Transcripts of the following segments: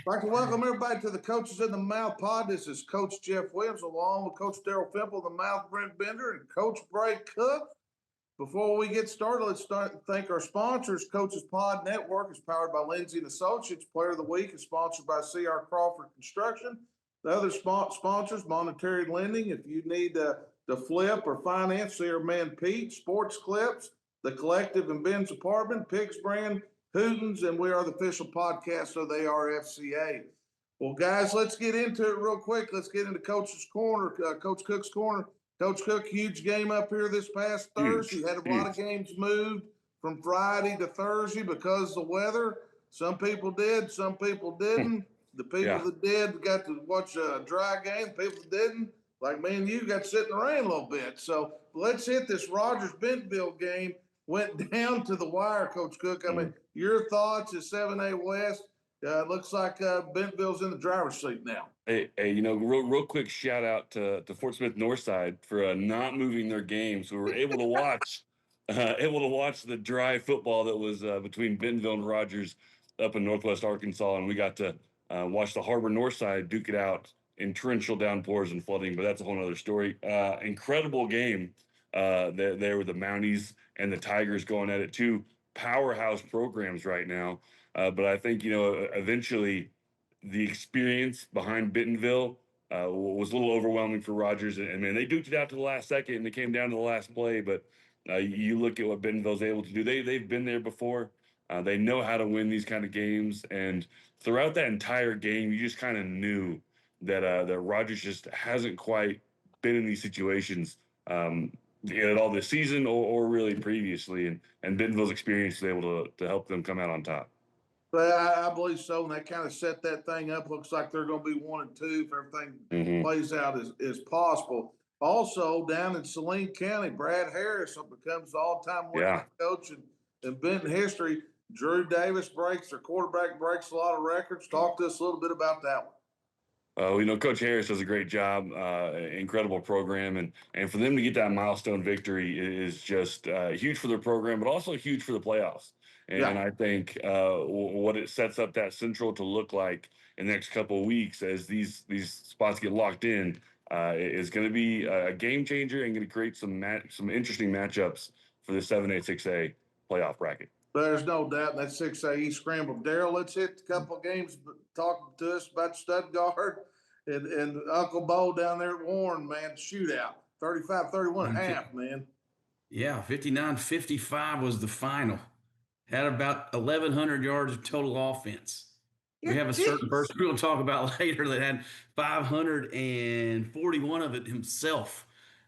I'd like to welcome everybody to the Coaches in the Mouth pod. This is Coach Jeff Williams, along with Coach Daryl Fimple, the Mouth Brent Bender, and Coach Bray Cook. Before we get started, let's thank our sponsors. Coaches Pod Network is powered by Lindsay and Associates. Player of the Week is sponsored by C.R. Crawford Construction. The other sponsors, Monetary Lending. If you need to flip or finance, C.R. Man Pete, Sports Clips, The Collective and Ben's Apartment, Pigs Brand, Hootens, and we are the official podcast of the ARFCA. Well, guys, let's get into it real quick. Let's get into Coach's Corner, Coach Cook's Corner. Coach Cook, huge game up here this past Thursday. Had a lot of games moved from Friday to Thursday because of the weather. Some people did, some people didn't. The people that did got to watch a dry game. People that didn't, like me and you, got to sit in the rain a little bit. So let's hit this Rogers-Bentonville game. Went down to the wire, Coach Cook. I mean, your thoughts is 7A West. Looks like Bentonville's in the driver's seat now. Hey, real quick shout out to Fort Smith Northside for not moving their game, so we were able to watch the dry football that was between Bentonville and Rogers up in Northwest Arkansas, and we got to watch the Harbor Northside duke it out in torrential downpours and flooding. But that's a whole other story. Incredible game. There were the Mounties and the Tigers going at it, two powerhouse programs right now. But I think, eventually the experience behind Bentonville was a little overwhelming for Rogers. And man, they duked it out to the last second and they came down to the last play. But you look at what Bentonville's able to do. They've been there before. They know how to win these kind of games. And throughout that entire game, you just kind of knew that Rogers just hasn't quite been in these situations at all this season or really previously. And Bentonville's experience is able to help them come out on top. But I believe so, and they kind of set that thing up. Looks like they're going to be 1-2 if everything plays out as possible. Also, down in Saline County, Brad Harris becomes the all-time winning coach in Benton history. Drew Davis their quarterback breaks a lot of records. Talk to us a little bit about that one. Coach Harris does a great job, incredible program, and for them to get that milestone victory is just huge for their program, but also huge for the playoffs. And I think what it sets up that Central to look like in the next couple of weeks as these spots get locked in is going to be a game changer and going to create some interesting matchups for the 7A, 6A playoff bracket. There's no doubt that 6A East scramble. Daryl, let's hit a couple of games talking to us about Stuttgart and Uncle Bo down there at Warren, man. Shootout, 35-31 half, man. Yeah, 59-55 was the final. Had about 1,100 yards of total offense. We have a certain person we'll talk about later that had 541 of it himself.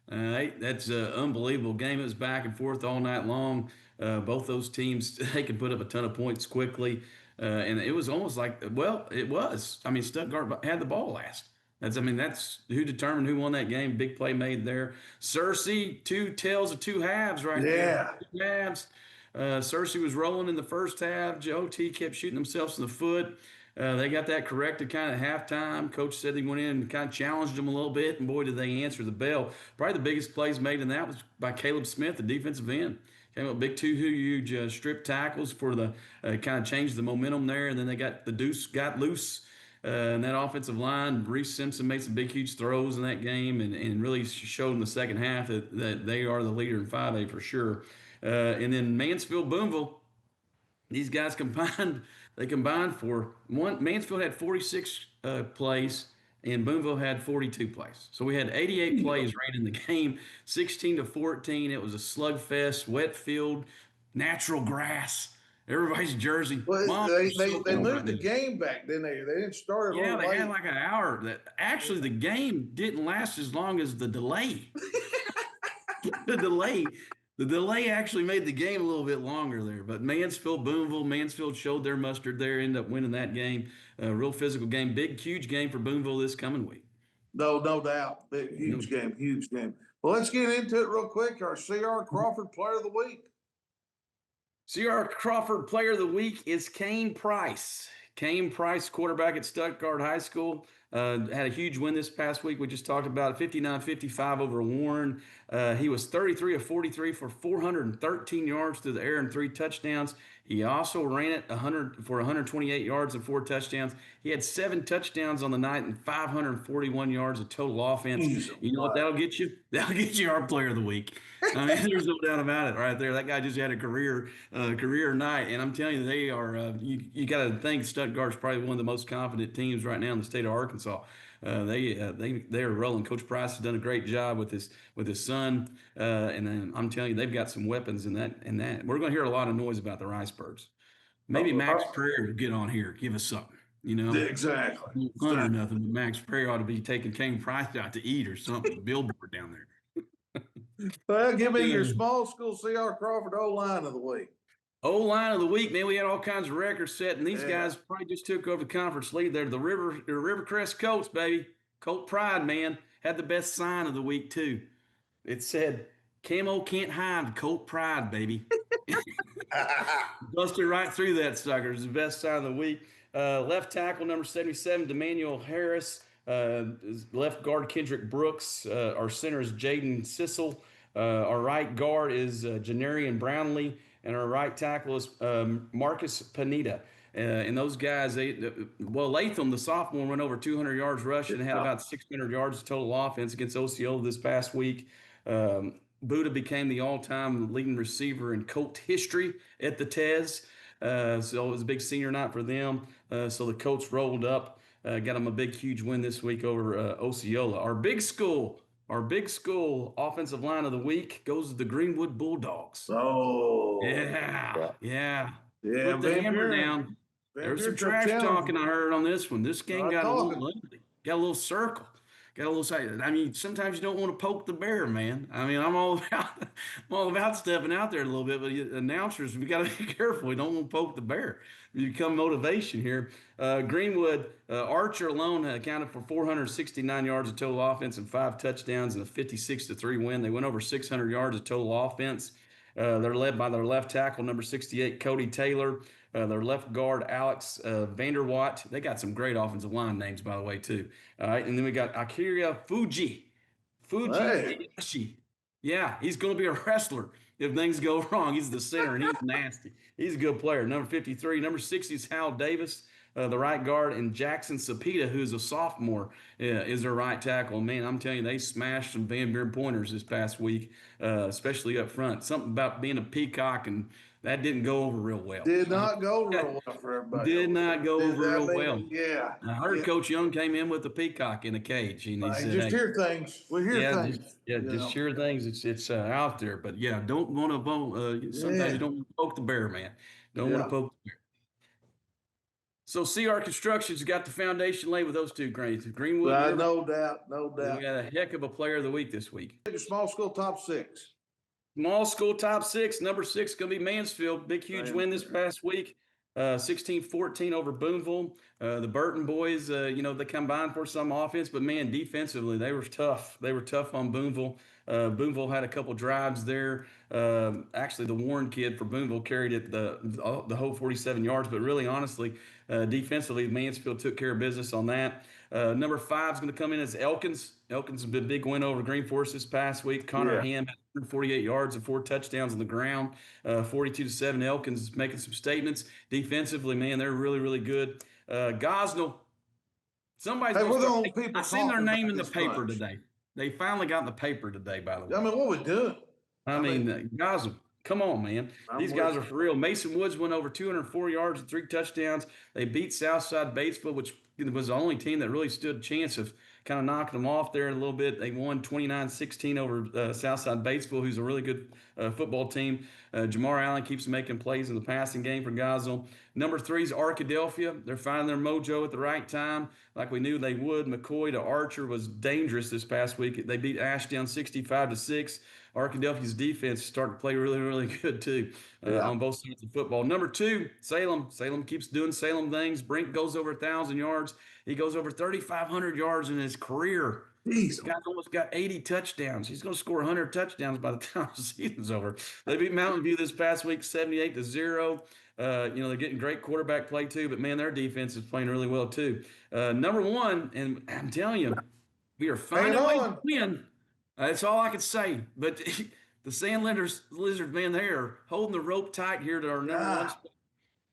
That's an unbelievable game. It was back and forth all night long. Both those teams, they could put up a ton of points quickly. And it was almost like, it was. I mean, Stuttgart had the ball last. That's who determined who won that game. Big play made there. Searcy, two tales of two halves right there. Two halves. Searcy was rolling in the first half. OT kept shooting themselves in the foot. They got that corrected kind of halftime. Coach said he went in and kind of challenged them a little bit, and boy, did they answer the bell. Probably the biggest plays made in that was by Caleb Smith, the defensive end. Came up big two huge strip tackles for the kind of changed the momentum there, and then they got the deuce got loose. And that offensive line, Reese Simpson made some big, huge throws in that game and really showed in the second half that they are the leader in 5A for sure. And then Mansfield, Boonville, these guys combined for one. Mansfield had 46 plays and Boonville had 42 plays. So we had 88 plays right in the game, 16-14. It was a slugfest, wet field, natural grass. Everybody's jersey. Well, they moved the game back, didn't they? They didn't start. Yeah, they had like an hour. Actually, the game didn't last as long as the delay. The delay actually made the game a little bit longer there. But Mansfield showed their mustard there, ended up winning that game. A real physical game, big, huge game for Boonville this coming week. No doubt. Huge game. Well, let's get into it real quick. Our C.R. Crawford Player of the Week. C.R. Crawford Player of the Week is Kane Price. Kane Price, quarterback at Stuttgart High School, had a huge win this past week. We just talked about it, 59-55 over Warren. He was 33 of 43 for 413 yards through the air and 3 touchdowns. He also ran it 100 for 128 yards and 4 touchdowns. He had 7 touchdowns on the night and 541 yards of total offense. Jeez, You know what that'll get you? That'll get you our player of the week. I mean, there's no doubt about it right there. That guy just had a career night, and I'm telling you, they are. You got to think Stuttgart's probably one of the most confident teams right now in the state of Arkansas. They are rolling. Coach Price has done a great job with his son, and then I'm telling you, they've got some weapons in that. We're going to hear a lot of noise about the Riceburgs. Maybe Max Prairie will get on here, give us something. You know, exactly. fun or nothing, but Max Prairie ought to be taking Kane Price out to eat or something. Billboard down there. Well, give me your small school C.R. Crawford O-line of the week. O-line of the week, man. We had all kinds of records set, and these Yeah. guys probably just took over the conference lead there. The Rivercrest Colts, baby. Colt Pride, man, had the best sign of the week too. It said, "Camo can't hide, Colt Pride, baby." Busted right through that sucker. It's the best sign of the week. Left tackle number 77, Demanuel Harris. Left guard Kendrick Brooks. Our center is Jaden Sissel. Our right guard is Janarian Brownlee, and our right tackle is Marcus Panetta. And those guys, Latham, the sophomore, went over 200 yards rushing and had about 600 yards of total offense against Osceola this past week. Buddha became the all-time leading receiver in Colt history at the Tez. So it was a big senior night for them. So the Colts rolled up, got them a big, huge win this week over Osceola. Our big school offensive line of the week goes to the Greenwood Bulldogs. Oh, Yeah. Yeah, Put the hammer down. Van There was some Buren took trash challenge. talking I heard on this one. This game Not got a little talking. ugly, got a little circle, got a little side. I mean, sometimes you don't want to poke the bear, man. I mean, I'm all about stepping out there a little bit, but announcers, we got to be careful. We don't want to poke the bear. You become motivation here. Greenwood Archer alone accounted for 469 yards of total offense and 5 touchdowns and a 56-3 win. They went over 600 yards of total offense. They're led by their left tackle, number 68, Cody Taylor. Their left guard, Alex Vanderwatt. They got some great offensive line names, by the way, too. All right, and then we got Akira Fuji. Hey. Iyashi. Yeah, he's going to be a wrestler if things go wrong. He's the center, and he's nasty. He's a good player. Number 53. Number 60 is Hal Davis, the right guard, and Jackson Sapita, who's a sophomore, is their right tackle. Man, I'm telling you, they smashed some Van Buren pointers this past week, especially up front. Something about being a peacock, and that didn't go over real well. Did not go real well for everybody. Did not go over real well. Yeah. I heard Coach Young came in with a peacock in a cage, and he said, Just "Hey, hear things. We hear things. just hear things. It's out there, but yeah, don't want to vote. Sometimes you don't want to poke the bear, man. Don't want to poke the bear." So CR Construction's got the foundation laid with those two grades. Greenwood. No doubt. We got a heck of a player of the week this week. Small school top 6. Small school top 6. Number 6 going to be Mansfield. Big, huge win this past week. 16-14 over Boonville. The Burton boys, they combined for some offense, but man, defensively, they were tough. They were tough on Boonville. Boonville had a couple drives there. Actually, the Warren kid for Boonville carried it the whole 47 yards, but really, honestly, defensively, Mansfield took care of business on that. Number 5 is going to come in as Elkins. Elkins' a big win over Green Forest this past week. Connor Ham had 148 yards and 4 touchdowns on the ground. 42-7. Elkins is making some statements. Defensively, man, they're really, really good. Gosnell. Somebody's I seen their name in the paper today. They finally got in the paper today, by the way. I mean, what we doing? I mean, Gosnell. Come on, man. These guys are for real. Mason Woods went over 204 yards and 3 touchdowns. They beat Southside Batesville, which was the only team that really stood a chance of kind of knocking them off there a little bit. They won 29-16 over Southside Batesville, who's a really good football team. Jamar Allen keeps making plays in the passing game for Gosnell. Number 3 is Arkadelphia. They're finding their mojo at the right time, like we knew they would. McCoy to Archer was dangerous this past week. They beat Ashdown 65-6. Arkadelphia's defense is starting to play really, really good too on both sides of football. Number 2, Salem. Salem keeps doing Salem things. Brink goes over 1,000 yards. He goes over 3,500 yards in his career. This guy's almost got 80 touchdowns. He's going to score 100 touchdowns by the time the season's over. They beat Mountain View this past week 78-0. They're getting great quarterback play too, but man, their defense is playing really well too. Number 1, and I'm telling you, we are finding a way to win. That's all I can say. But the Sand Lizards, man, they are holding the rope tight here to our number 1 spot.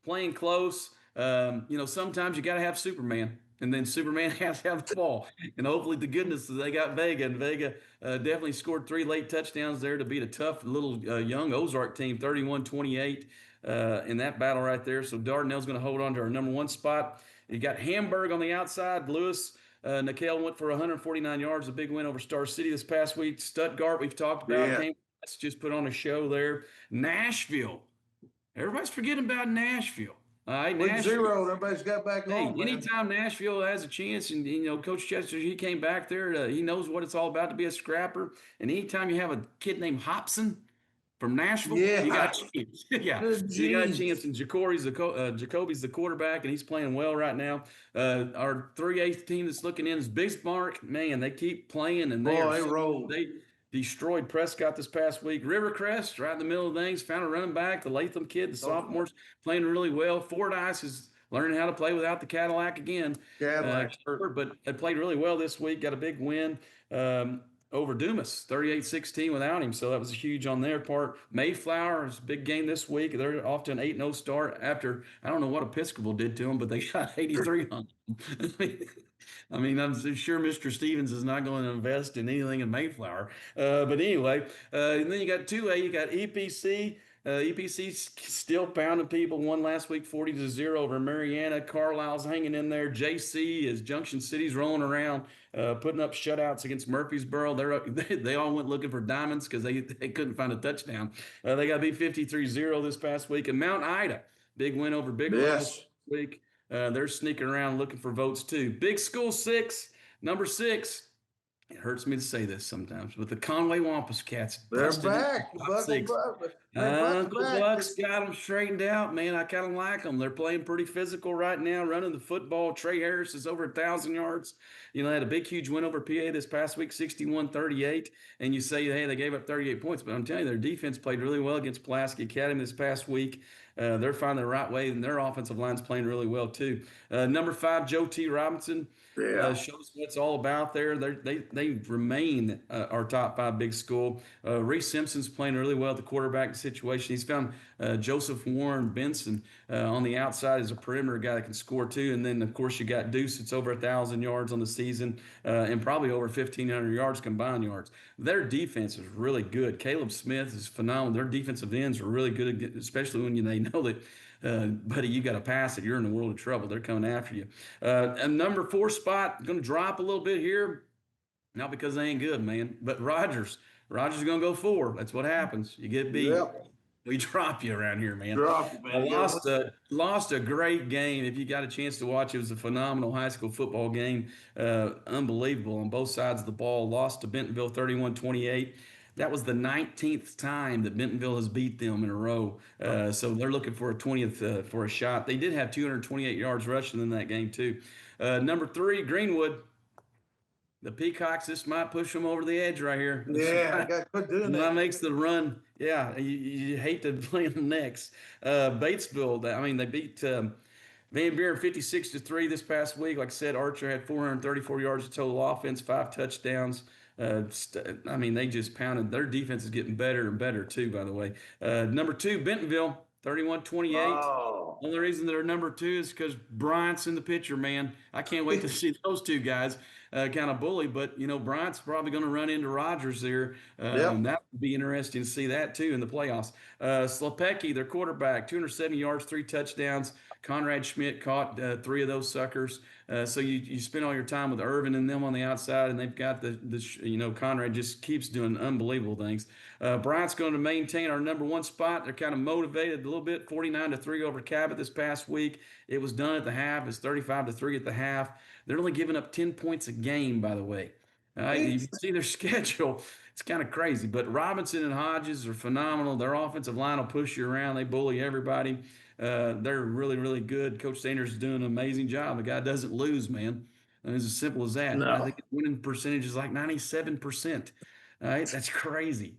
playing close. Sometimes you got to have Superman, and then Superman has to have the ball. And hopefully, the goodness is they got Vega, and Vega definitely scored 3 late touchdowns there to beat a tough little young Ozark team, 31-28 in that battle right there. So Dardanelle's going to hold on to our number 1 spot. You got Hamburg on the outside. Lewis Nikhil went for 149 yards, a big win over Star City this past week. Stuttgart, we've talked about, Yeah. just put on a show there. Nashville. Everybody's forgetting about Nashville. All right, Week Nashville. 0, everybody's got back Hey, home, man. anytime Nashville has a chance, and Coach Chester, he came back there. He knows what it's all about to be a scrapper. And anytime you have a kid named Hobson from Nashville, Yeah. you got a chance. Yeah, Good you got a geez. chance. And Jacoby's the quarterback, and he's playing well right now. Our 3/8 team that's looking in is Bismarck. Man, they keep playing, and Boy, they rolled. they destroyed Prescott this past week. Rivercrest, right in the middle of things, found a running back. The Latham kid, the sophomores, playing really well. Fordyce is learning how to play without the Cadillac again. Cadillac. But they played really well this week. Got a big win over Dumas, 38-16 without him. So that was huge on their part. Mayflower is a big game this week. They're off to an 8-0 start after, I don't know what Episcopal did to them, but they got 83 on them. I mean, I'm sure Mr. Stevens is not going to invest in anything in Mayflower. But anyway, and then you got 2A, you got EPC. EPC's still pounding people. Won last week 40-0 over Mariana. Carlisle's hanging in there. JC is Junction City's rolling around, putting up shutouts against Murfreesboro. They all went looking for diamonds because they couldn't find a touchdown. They got beat 53-0 this past week. And Mount Ida, big win over Big Rebels this week. They're sneaking around looking for votes too. Big School 6, number 6. It hurts me to say this sometimes, but the Conway Wampus Cats. They're back. Uncle Buck's got them straightened out, man. I kind of like them. They're playing pretty physical right now, running the football. Trey Harris is over 1,000 yards. They had a big, huge win over PA this past week, 61-38. And you say, hey, they gave up 38 points. But I'm telling you, their defense played really well against Pulaski Academy this past week. They're finding the right way, and their offensive line's playing really well, too. Number 5, Joe T. Robinson. Shows what it's all about there. They remain our top 5 big school. Reese Simpson's playing really well at the quarterback situation. He's found Joseph Warren Benson on the outside as a perimeter guy that can score too. And then, of course, you got Deuce. It's over 1,000 yards on the season and probably over 1,500 yards combined yards. Their defense is really good. Caleb Smith is phenomenal. Their defensive ends are really good, especially when they know that buddy, you got to pass it. You're in a world of trouble. They're coming after you. And number 4 spot, going to drop a little bit here. Not because they ain't good, man, but Rogers is going to go 4. That's what happens. You get beat. Yep. We drop you around here, man. Drop you, man. Lost a great game. If you got a chance to watch, it was a phenomenal high school football game. Unbelievable on both sides of the ball. Lost to Bentonville 31-28. That was the 19th time that Bentonville has beat them in a row. So they're looking for a 20th for a shot. They did have 228 yards rushing in that game, too. Number 3, Greenwood. The Peacocks, this might push them over the edge right here. Yeah, quit doing that. That makes the run. Yeah, you hate to play them next. Batesville, they beat Van Buren 56-3 this past week. Like I said, Archer had 434 yards of total offense, 5 touchdowns. They just pounded. Their defense is getting better and better too, by the way. Number 2, Bentonville, 31-28. Oh. Only reason they're number 2 is because Bryant's in the picture, man. I can't wait to see those two guys kind of bully. But, Bryant's probably going to run into Rogers there. And that would be interesting to see that too in the playoffs. Slepecki, their quarterback, 270 yards, 3 touchdowns. Conrad Schmidt caught 3 of those suckers. So you spend all your time with Irvin and them on the outside, and they've got Conrad just keeps doing unbelievable things. Bryant's going to maintain our number 1 spot. They're kind of motivated a little bit, 49-3 over Cabot this past week. It was done at the half. It's 35-3 at the half. They're only giving up 10 points a game, by the way. You can see their schedule. It's kind of crazy. But Robinson and Hodges are phenomenal. Their offensive line will push you around. They bully everybody. They're really, really good. Coach Sanders is doing an amazing job. The guy doesn't lose, man. It's as simple as that. No. I think his winning percentage is like 97%. All right, that's crazy.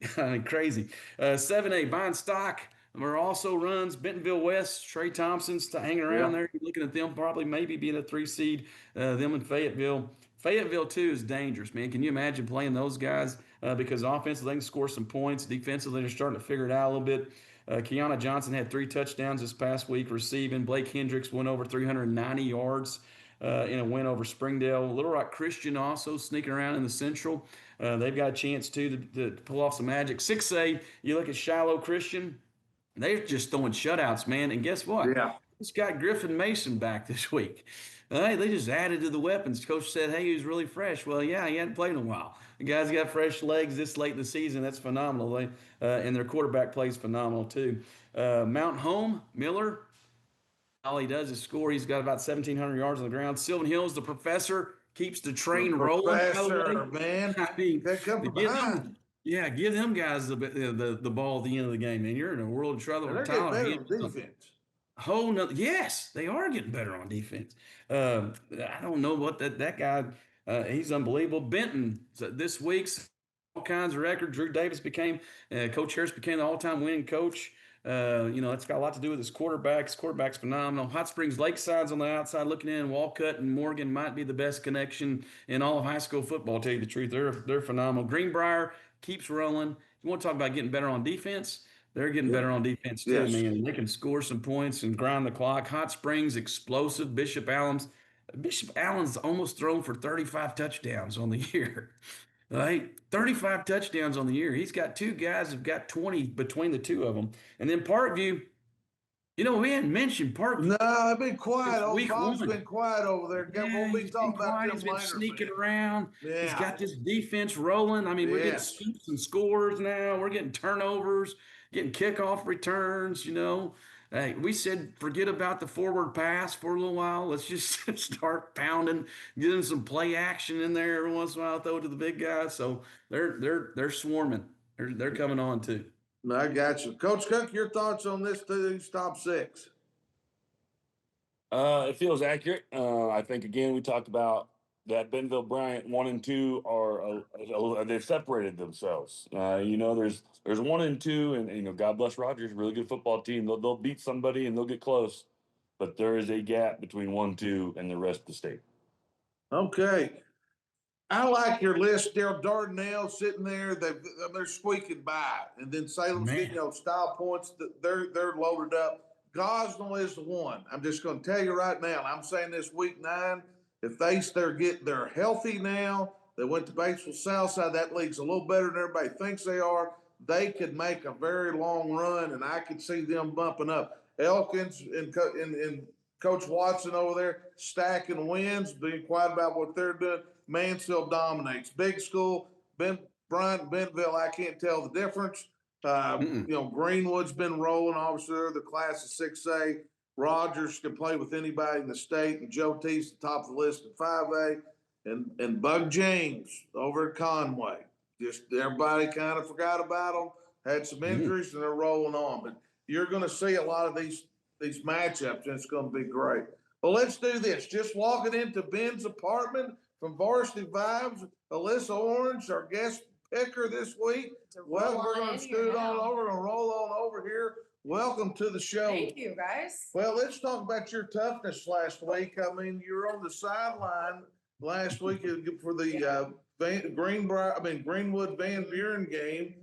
Crazy. 7A, buying stock. Also runs Bentonville West. Trey Thompson's hanging around there. You're looking at them probably maybe being a 3 seed. Them in Fayetteville. Fayetteville, too, is dangerous, man. Can you imagine playing those guys? Because offensively, they can score some points. Defensively, they're starting to figure it out a little bit. Kiana Johnson had 3 touchdowns this past week receiving. Blake Hendricks went over 390 yards in a win over Springdale. Little Rock Christian also sneaking around in the Central. They've got a chance, too, to pull off some magic. 6A, you look at Shiloh Christian, they're just throwing shutouts, man. And guess what? Yeah. It's got Griffin Mason back this week. They just added to the weapons. Coach said, hey, he was really fresh. Well, yeah, he hadn't played in a while. The guy's got fresh legs this late in the season. That's phenomenal. And their quarterback plays phenomenal, too. Mount Home, Miller, all he does is score. He's got about 1,700 yards on the ground. Sylvan Hills, the professor, keeps the train rolling. Professor, man. I mean, They come from behind. give them guys the ball at the end of the game, man. You're in a world of trouble. They're getting better on defense. Whole nother, yes, they are getting better on defense. I don't know what that guy. He's unbelievable. Benton this week's all kinds of records. Drew Davis became Coach Harris became the all-time winning coach. It's got a lot to do with his quarterbacks. Quarterback's phenomenal. Hot Springs Lakeside's on the outside looking in. Walcott and Morgan might be the best connection in all of high school football. To tell you the truth, they're phenomenal. Greenbrier keeps rolling. You want to talk about getting better on defense? They're getting better on defense too, Yes. man. They can score some points and grind the clock. Hot Springs, explosive. Bishop Allen's almost thrown for 35 touchdowns on the year. Right? 35 touchdowns on the year. He's got 2 guys who've got 20 between the 2 of them. And then Parkview, we hadn't mentioned Parkview. No, I've been quiet. It's Old week Bob's one. been quiet over there. Won't be He's talking been about quiet. them He's been later, sneaking man. around. Yeah. He's got this defense rolling. I mean, we're getting Yes. scoops and scores now. We're getting turnovers, getting kickoff returns, Hey, we said forget about the forward pass for a little while. Let's just start pounding, getting some play action in there every once in a while, throw it to the big guys. So they're swarming. They're coming on too. No, I got you. Coach Cook, your thoughts on these top 6? It feels accurate. I think again we talked about that Bentonville Bryant 1 and 2 are they've separated themselves. There's 1 and 2, and God bless Rogers, really good football team. They'll beat somebody and they'll get close, but there is a gap between 1, 2, and the rest of the state. Okay. I like your list there. Dardanelle sitting there, they're squeaking by, and then Salem's Man. getting style points. They're loaded up. Gosnell is the one. I'm just going to tell you right now. I'm saying this week 9. If they're healthy now, they went to Batesville Southside. That league's a little better than everybody thinks they are. They could make a very long run, and I could see them bumping up. Elkins and Coach Watson over there stacking wins, being quiet about what they're doing. Mansfield dominates. Big school, Bryant, Bentonville, I can't tell the difference. Greenwood's been rolling. Obviously, they're the class of 6A. Rogers can play with anybody in the state, and Joe T's the top of the list in 5A. And Bug James over at Conway. Just everybody kind of forgot about them, had some injuries, and they're rolling on. But you're going to see a lot of these matchups, and it's going to be great. Well, let's do this. Just walking into Ben's apartment from Varsity Vibes, Alyssa Orange, our guest picker this week. Well, we're going to scoot on over and roll on over here. Welcome to the show. Thank you, guys. Well, let's talk about your toughness last week. I mean, you were on the sideline last week for the Greenwood Van Buren game.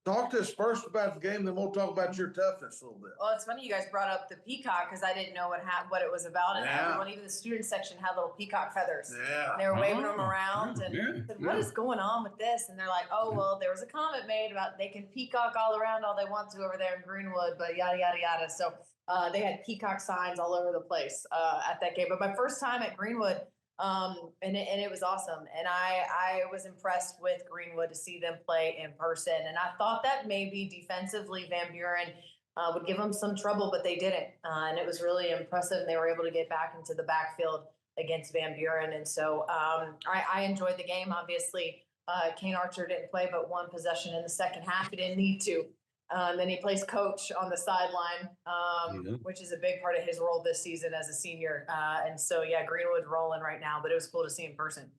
Talk to us first about the game, then we'll talk about your toughness a little bit. Well, it's funny you guys brought up the peacock because I didn't know what it was about, and Yeah. everyone, even the student section, had little peacock feathers. Yeah. They were waving them around, and yeah, I said, "What is going on with this?" And they're like, "Oh, well, there was a comment made about they can peacock all around all they want to over there in Greenwood, but yada yada yada." So they had peacock signs all over the place at that game. But my first time at Greenwood. And it was awesome. And I was impressed with Greenwood to see them play in person. And I thought that maybe defensively Van Buren would give them some trouble, but they didn't. And it was really impressive. And they were able to get back into the backfield against Van Buren. And so I enjoyed the game. Obviously, Kane Archer didn't play but 1 possession in the second half. He didn't need to. Then he plays coach on the sideline, which is a big part of his role this season as a senior. And so, yeah, Greenwood rolling right now, but it was cool to see in person.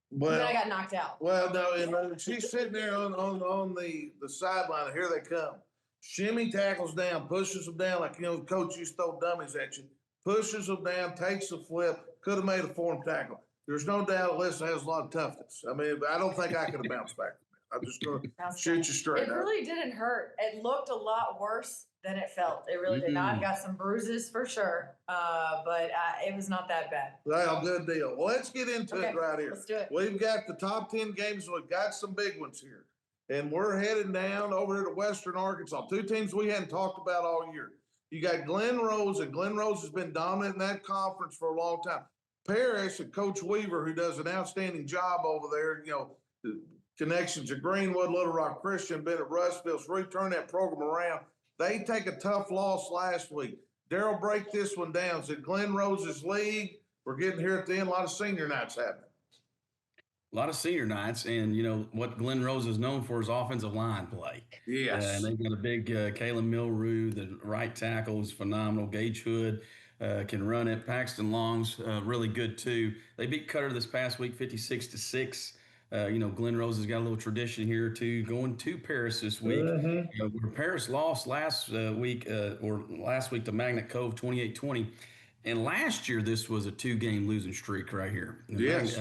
Well, and then I got knocked out. Well, no, and she's sitting there on the sideline, and here they come. Shimmy tackles down, pushes them down like, coach used to throw dummies at you. Pushes them down, takes a flip, could have made a form tackle. There's no doubt Alyssa has a lot of toughness. I mean, I don't think I could have bounced back. I'm just gonna Sounds shoot good. you straight It up. really didn't hurt. It looked a lot worse than it felt. It really did not. Mm. Got some bruises for sure, but it was not that bad. Well, good deal. Well, let's get into it Okay, right here. let's do it. We've got the top 10 games. We've got some big ones here. And we're heading down over here to Western Arkansas. Two teams we hadn't talked about all year. You got Glen Rose, and Glen Rose has been dominant in that conference for a long time. Parrish and Coach Weaver, who does an outstanding job over there, the connections to Greenwood, Little Rock Christian, been at Russellville, so really turn that program around. They take a tough loss last week. Daryl, break this one down. It's at Glen Rose's league. We're getting here at the end. A lot of senior nights happening. A lot of senior nights, and what Glen Rose is known for is offensive line play. And they've got a big Kalen Milroe, the right tackle is phenomenal. Gage Hood can run it. Paxton Long's really good too. They beat Cutter this past week, 56-6. Glen Rose has got a little tradition here too, going to Paris this week. Where Paris lost last week to Magnet Cove 28-20. And last year, this was a 2-game losing streak right here. Yes.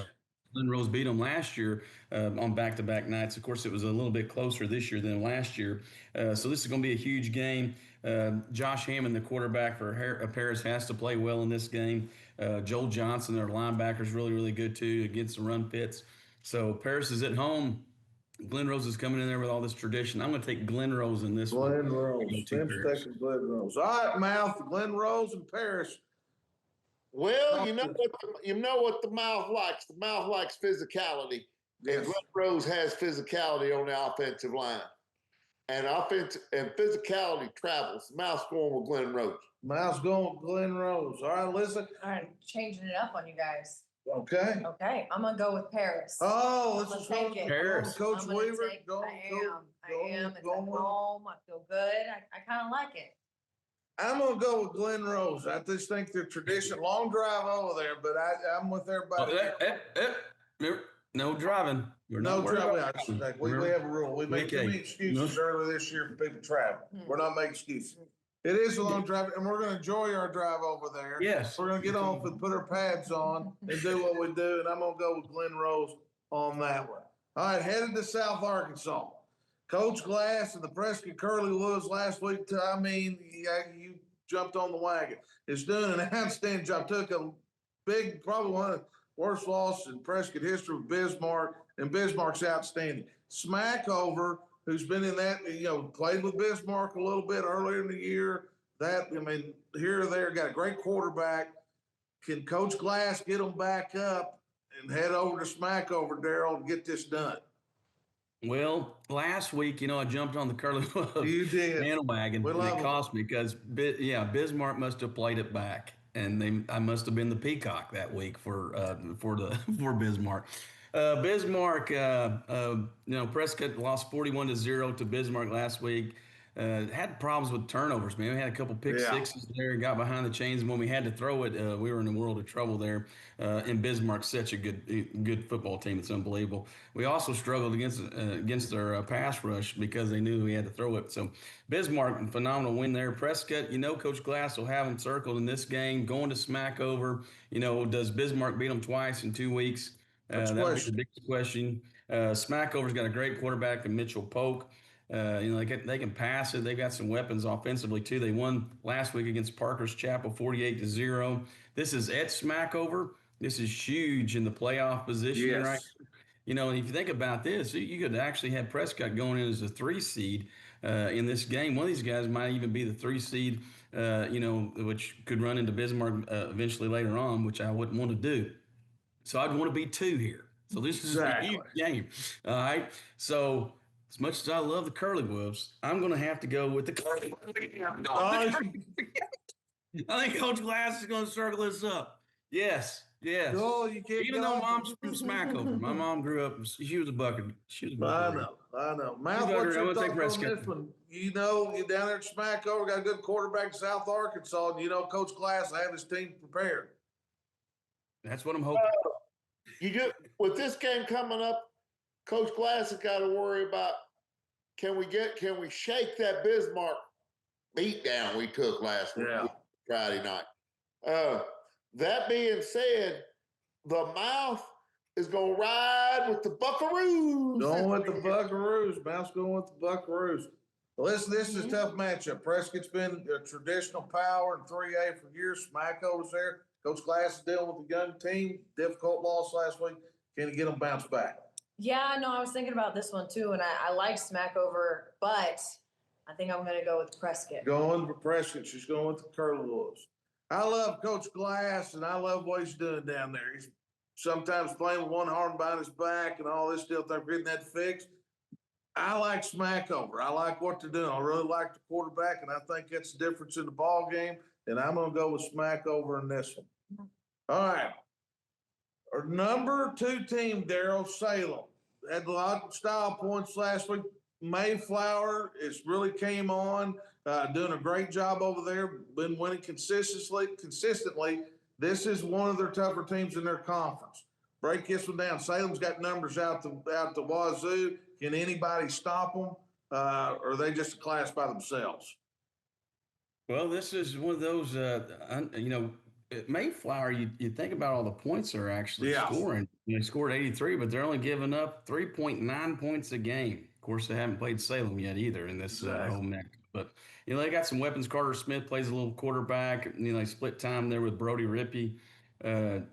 Glen Rose beat them last year on back-to-back nights. Of course, it was a little bit closer this year than last year. So this is going to be a huge game. Josh Hammond, the quarterback for Paris, has to play well in this game. Joel Johnson, their linebacker, is really, really good too against the run pits. So Paris is at home. Glen Rose is coming in there with all this tradition. I'm going to take Glen Rose in this one. Glen Rose. Tim's taking Glen Rose. All right, Mouth, Glen Rose and Paris. Well, you know what the Mouth likes. The Mouth likes physicality. Yes. And Glen Rose has physicality on the offensive line. And physicality travels. The Mouth's going with Glen Rose. Mouth's going with Glen Rose. All right, listen. All right, changing it up on you guys. Okay. Okay, I'm gonna go with Paris. Oh, I'm this is gonna going take it. Paris. Coach I'm gonna Weaver. take- Going, I am. It's at going with- home. I feel good. I kind of like it. I'm gonna go with Glen Rose. I just think the tradition, long drive over there, but I'm with everybody. No driving. We're No not worried travel. about driving. We have a rule. We made too Okay. many excuses earlier this year for people traveling. We're not making excuses. It is a long drive, and we're gonna enjoy our drive over there. Yes. We're gonna get off and put our pads on and do what we do, and I'm gonna go with Glen Rose on that one. All right, headed to South Arkansas. Coach Glass and the Prescott Curly Woods last week, you jumped on the wagon. It's doing an outstanding job. Took a big, probably one of the worst losses in Prescott history with Bismarck, and Bismarck's outstanding. Smackover, who's been in that, played with Bismarck a little bit earlier in the year. Here or there, got a great quarterback. Can Coach Glass get them back up and head over to Smackover, Daryl, and get this done? Well, last week, I jumped on the Curly You did. bandwagon, We and love it 'em. cost me because, Bismarck must have played it back, and I must have been the peacock that week for Bismarck. Prescott lost 41-0 to Bismarck last week. Had problems with turnovers, man. We had a couple pick sixes there, got behind the chains, and when we had to throw it, we were in a world of trouble there. And Bismarck's such a good football team; it's unbelievable. We also struggled against their pass rush because they knew we had to throw it. So Bismarck, phenomenal win there. Prescott, Coach Glass will have them circled in this game, going to Smackover. Does Bismarck beat them twice in 2 weeks? That'll be the biggest question. Smackover's got a great quarterback in Mitchell Polk. They can pass it. They've got some weapons offensively too. They won last week against Parker's Chapel 48-0. This is at Smackover. This is huge in the playoff position, right? And if you think about this, you could actually have Prescott going in as a 3 seed in this game. One of these guys might even be the 3 seed, which could run into Bismarck eventually later on, which I wouldn't want to do. So I'd want to be 2 here. So this is a huge game. All right. So as much as I love the Curly Wolves, I'm going to have to go with the Curly Wolves. I think Coach Glass is going to circle this up. Yes. Oh, you can't. Even though Mom's from Smackover, my mom grew up. She was a Bucket. I know. Mouth, what's your thoughts on this one? You're down there at Smackover, got a good quarterback in South Arkansas, and Coach Glass will have his team prepared. That's what I'm hoping. With this game coming up, Coach Glass has got to worry about can we shake that Bismarck beat down we took last week, Friday night. That being said, the Mouth is going to ride with the Buckaroos. Going with the Buckaroos. Mouse going with the Buckaroos. Well, listen, this is a tough matchup. Prescott's been a traditional power in 3A for years. Smackover's there. Coach Glass is dealing with a young team. Difficult loss last week. Can he get them bounced back? Yeah, no, I was thinking about this one too, and I like Smackover, but I think I'm going to go with Prescott. Going for Prescott. She's going with the Curly Wolves. I love Coach Glass, and I love what he's doing down there. He's sometimes playing with one arm behind his back and all this deal. They're getting that fixed. I like Smackover. I like what they're doing. I really like the quarterback, and I think that's the difference in the ball game. And I'm going to go with Smackover in this one. All right. Our number 2 team, Daryl, Salem, had a lot of style points last week. Mayflower is really came on, doing a great job over there. Been winning consistently. This is one of their tougher teams in their conference. Break this one down. Salem's got numbers out the wazoo. Can anybody stop them? Or are they just a class by themselves? Well, this is one of those, Mayflower, you think about all the points they're actually scoring. They scored 83, but they're only giving up 3.9 points a game. Of course, they haven't played Salem yet either in this home match. But, they got some weapons. Carter Smith plays a little quarterback. They split time there with Brody Rippey.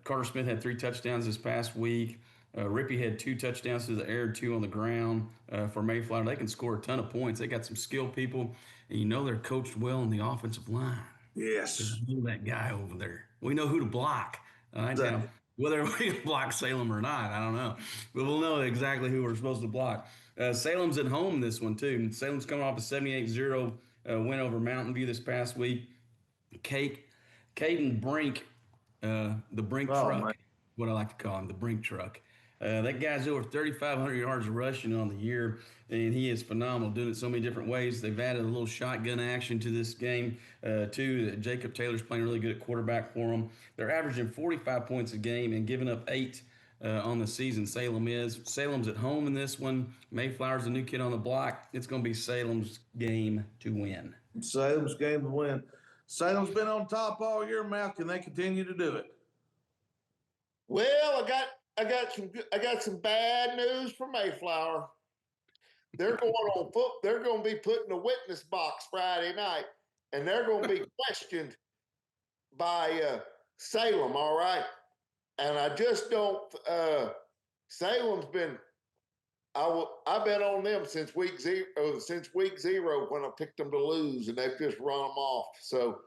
Carter Smith had 3 touchdowns this past week. Rippey had 2 touchdowns to the air, 2 on the ground for Mayflower. They can score a ton of points. They got some skilled people, and they're coached well in the offensive line. Yes. We know that guy over there. We know who to block. All right, Exactly. now, whether we block Salem or not, I don't know. But we'll know exactly who we're supposed to block. Salem's at home this one, too. Salem's coming off a 78-0 win over Mountain View this past week. Caden Brink, the Brink truck, man. what I like to call him, the Brink truck. That guy's over 3,500 yards rushing on the year, and he is phenomenal, doing it so many different ways. They've added a little shotgun action to this game, too. Jacob Taylor's playing really good at quarterback for them. They're averaging 45 points a game and giving up 8 on the season. Salem's at home in this one. Mayflower's the new kid on the block. It's going to be Salem's game to win. Salem's game to win. Salem's been on top all year, Mal. Can they continue to do it? Well, I got some bad news for Mayflower. They're going to be put in a witness box Friday night, and they're going to be questioned by Salem. All right, and I just don't. Salem's been. I've been on them since week 0 when I picked them to lose, and they've just run them off. So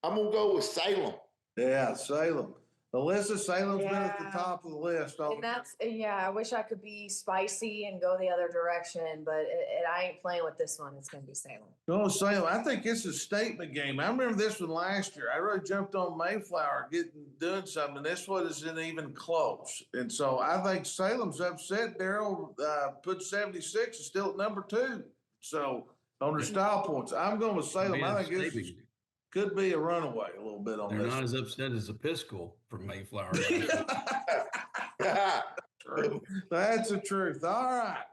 I'm gonna go with Salem. Yeah, Salem. Alyssa, Salem's been at the Yeah. top of the list. And that's, I wish I could be spicy and go the other direction, but I ain't playing with this one. It's going to be Salem. No, Salem. I think it's a statement game. I remember this one last year. I really jumped on Mayflower doing something. This one isn't even close. And so I think Salem's upset. Daryl put 76 is still at number 2. So on their style points, I'm going with Salem. I think this could be a runaway a little bit on They're this. not as upset as Episcopal from Mayflower. True. That's the truth. All right.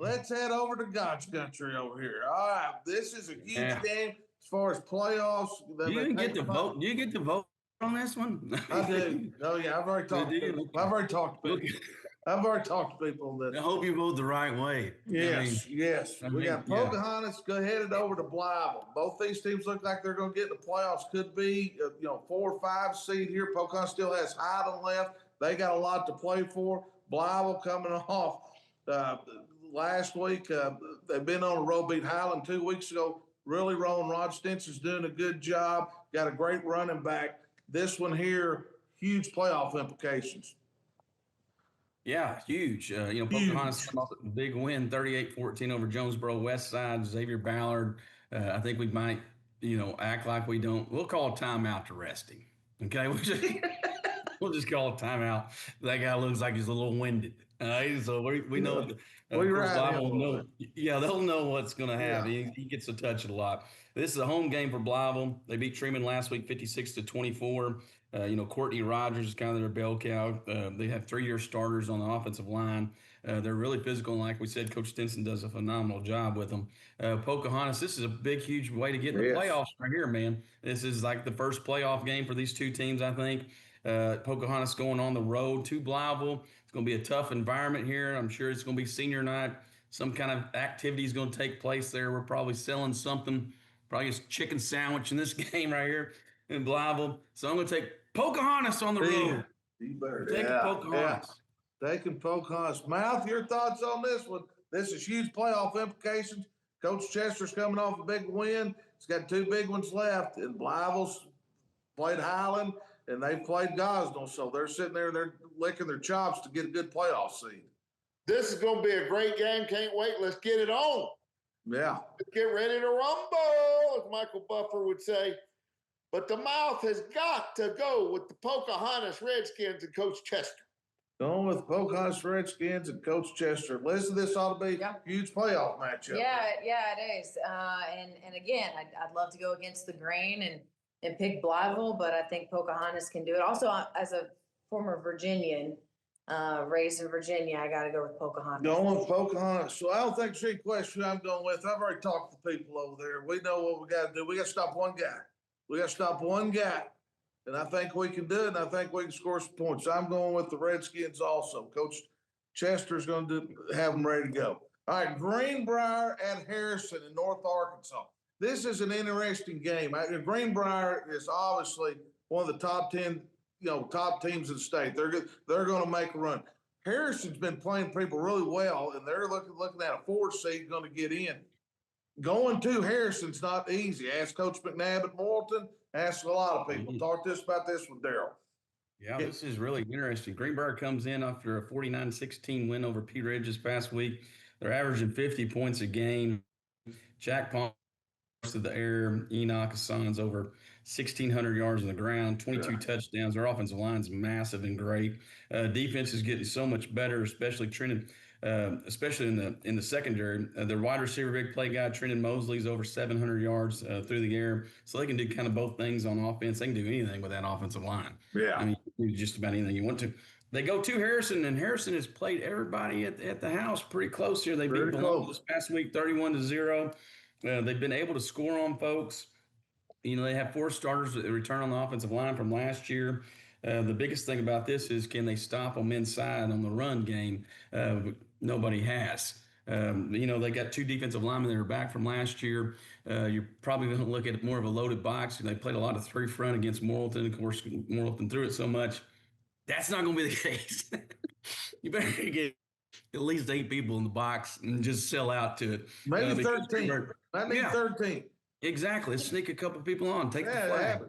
Let's head over to God's country over here. All right. This is a huge game as far as playoffs. Do you even get to vote? Do you get to vote on this one? I do. Oh yeah, I've already talked to people. I've already talked to people I that hope you vote the right way. yes. I We mean, got yeah. Pocahontas headed over to Blytheville. Both these teams look like they're going to get in the playoffs. Could be 4 or 5 seed here. Pocahontas still has Hyden left. They got a lot to play for. Blytheville coming off last week. They've been on a road, beat Highland 2 weeks ago. Really rolling. Rod Stenson's doing a good job. Got a great running back. This one here, huge playoff implications. Yeah, huge. Pocahontas came off a big win, 38-14 over Jonesboro West Side, Xavier Ballard. I think we might, act like we don't. We'll call a timeout to rest him. Okay, we'll just call a timeout. That guy looks like he's a little winded. So we know. They'll know what's going to happen. Yeah. He gets a touch a lot. This is a home game for Blytheville. They beat Truman last week, 56-24. Courtney Rogers is kind of their bell cow. They have 3-year starters on the offensive line. They're really physical, and like we said, Coach Stinson does a phenomenal job with them. Pocahontas, this is a big, huge way to get in the playoffs right here, man. This is like the first playoff game for these two teams, I think. Pocahontas going on the road to Blytheville. It's going to be a tough environment here. I'm sure it's going to be senior night. Some kind of activity is going to take place there. We're probably selling something, probably a chicken sandwich in this game right here in Blytheville. So I'm going to take Pocahontas on the road. You better. Taking Pocahontas. Taking Pocahontas. Mouth, your thoughts on this one? This is huge playoff implications. Coach Chester's coming off a big win. He's got 2 big ones left. And Blytheville's played Highland, and they've played Gosnell. So they're sitting there, they're licking their chops to get a good playoff seed. This is going to be a great game. Can't wait. Let's get it on. Yeah. Let's get ready to rumble, as Michael Buffer would say. But the mouth has got to go with the Pocahontas Redskins and Coach Chester. Going with Pocahontas Redskins and Coach Chester. Listen, this ought to be Yeah. a huge playoff matchup. Yeah, it is. And again, I'd love to go against the grain and pick Blytheville, but I think Pocahontas can do it. Also, as a former Virginian, raised in Virginia, I got to go with Pocahontas. Going with Pocahontas. So I don't think there's any question who I'm going with. I've already talked to people over there. We know what we got to do. We got to stop one guy. We got to stop one guy. And I think we can do it, and I think we can score some points. I'm going with the Redskins also. Coach Chester's going to have them ready to go. All right, Greenbrier at Harrison in North Arkansas. This is an interesting game. Greenbrier is obviously one of the top 10, top teams in the state. They're going to make a run. Harrison's been playing people really well, and they're looking at a 4 seed going to get in. Going to Harrison's not easy. Ask Coach McNabb at Morrilton. Ask a lot of people. Talk about this with Daryl. Yeah, this is really interesting. Greenbrier comes in after a 49-16 win over Pea Ridge this past week. They're averaging 50 points a game. Jack Palmer to the air. Enoch Hassan's over 1,600 yards on the ground, 22 touchdowns. Their offensive line's massive and great. Defense is getting so much better, especially Trenton. Especially in the secondary, their wide receiver, big play guy, Trenton Mosley's over 700 yards through the air. So they can do kind of both things on offense. They can do anything with that offensive line. Yeah. I mean, you do just about anything you want to. They go to Harrison, and Harrison has played everybody at the house pretty close here. They beat Bologna this past week 31-0. They've been able to score on folks. They have 4 starters that return on the offensive line from last year. The biggest thing about this is, can they stop them inside on the run game? Nobody has. They got 2 defensive linemen that are back from last year. You're probably going to look at more of a loaded box. They played a lot of 3 front against Morrilton. Of course, Morrilton threw it so much. That's not going to be the case. You better get at least 8 people in the box and just sell out to it. Maybe 13. I need 13. Exactly. Sneak a couple people on. Take the flag.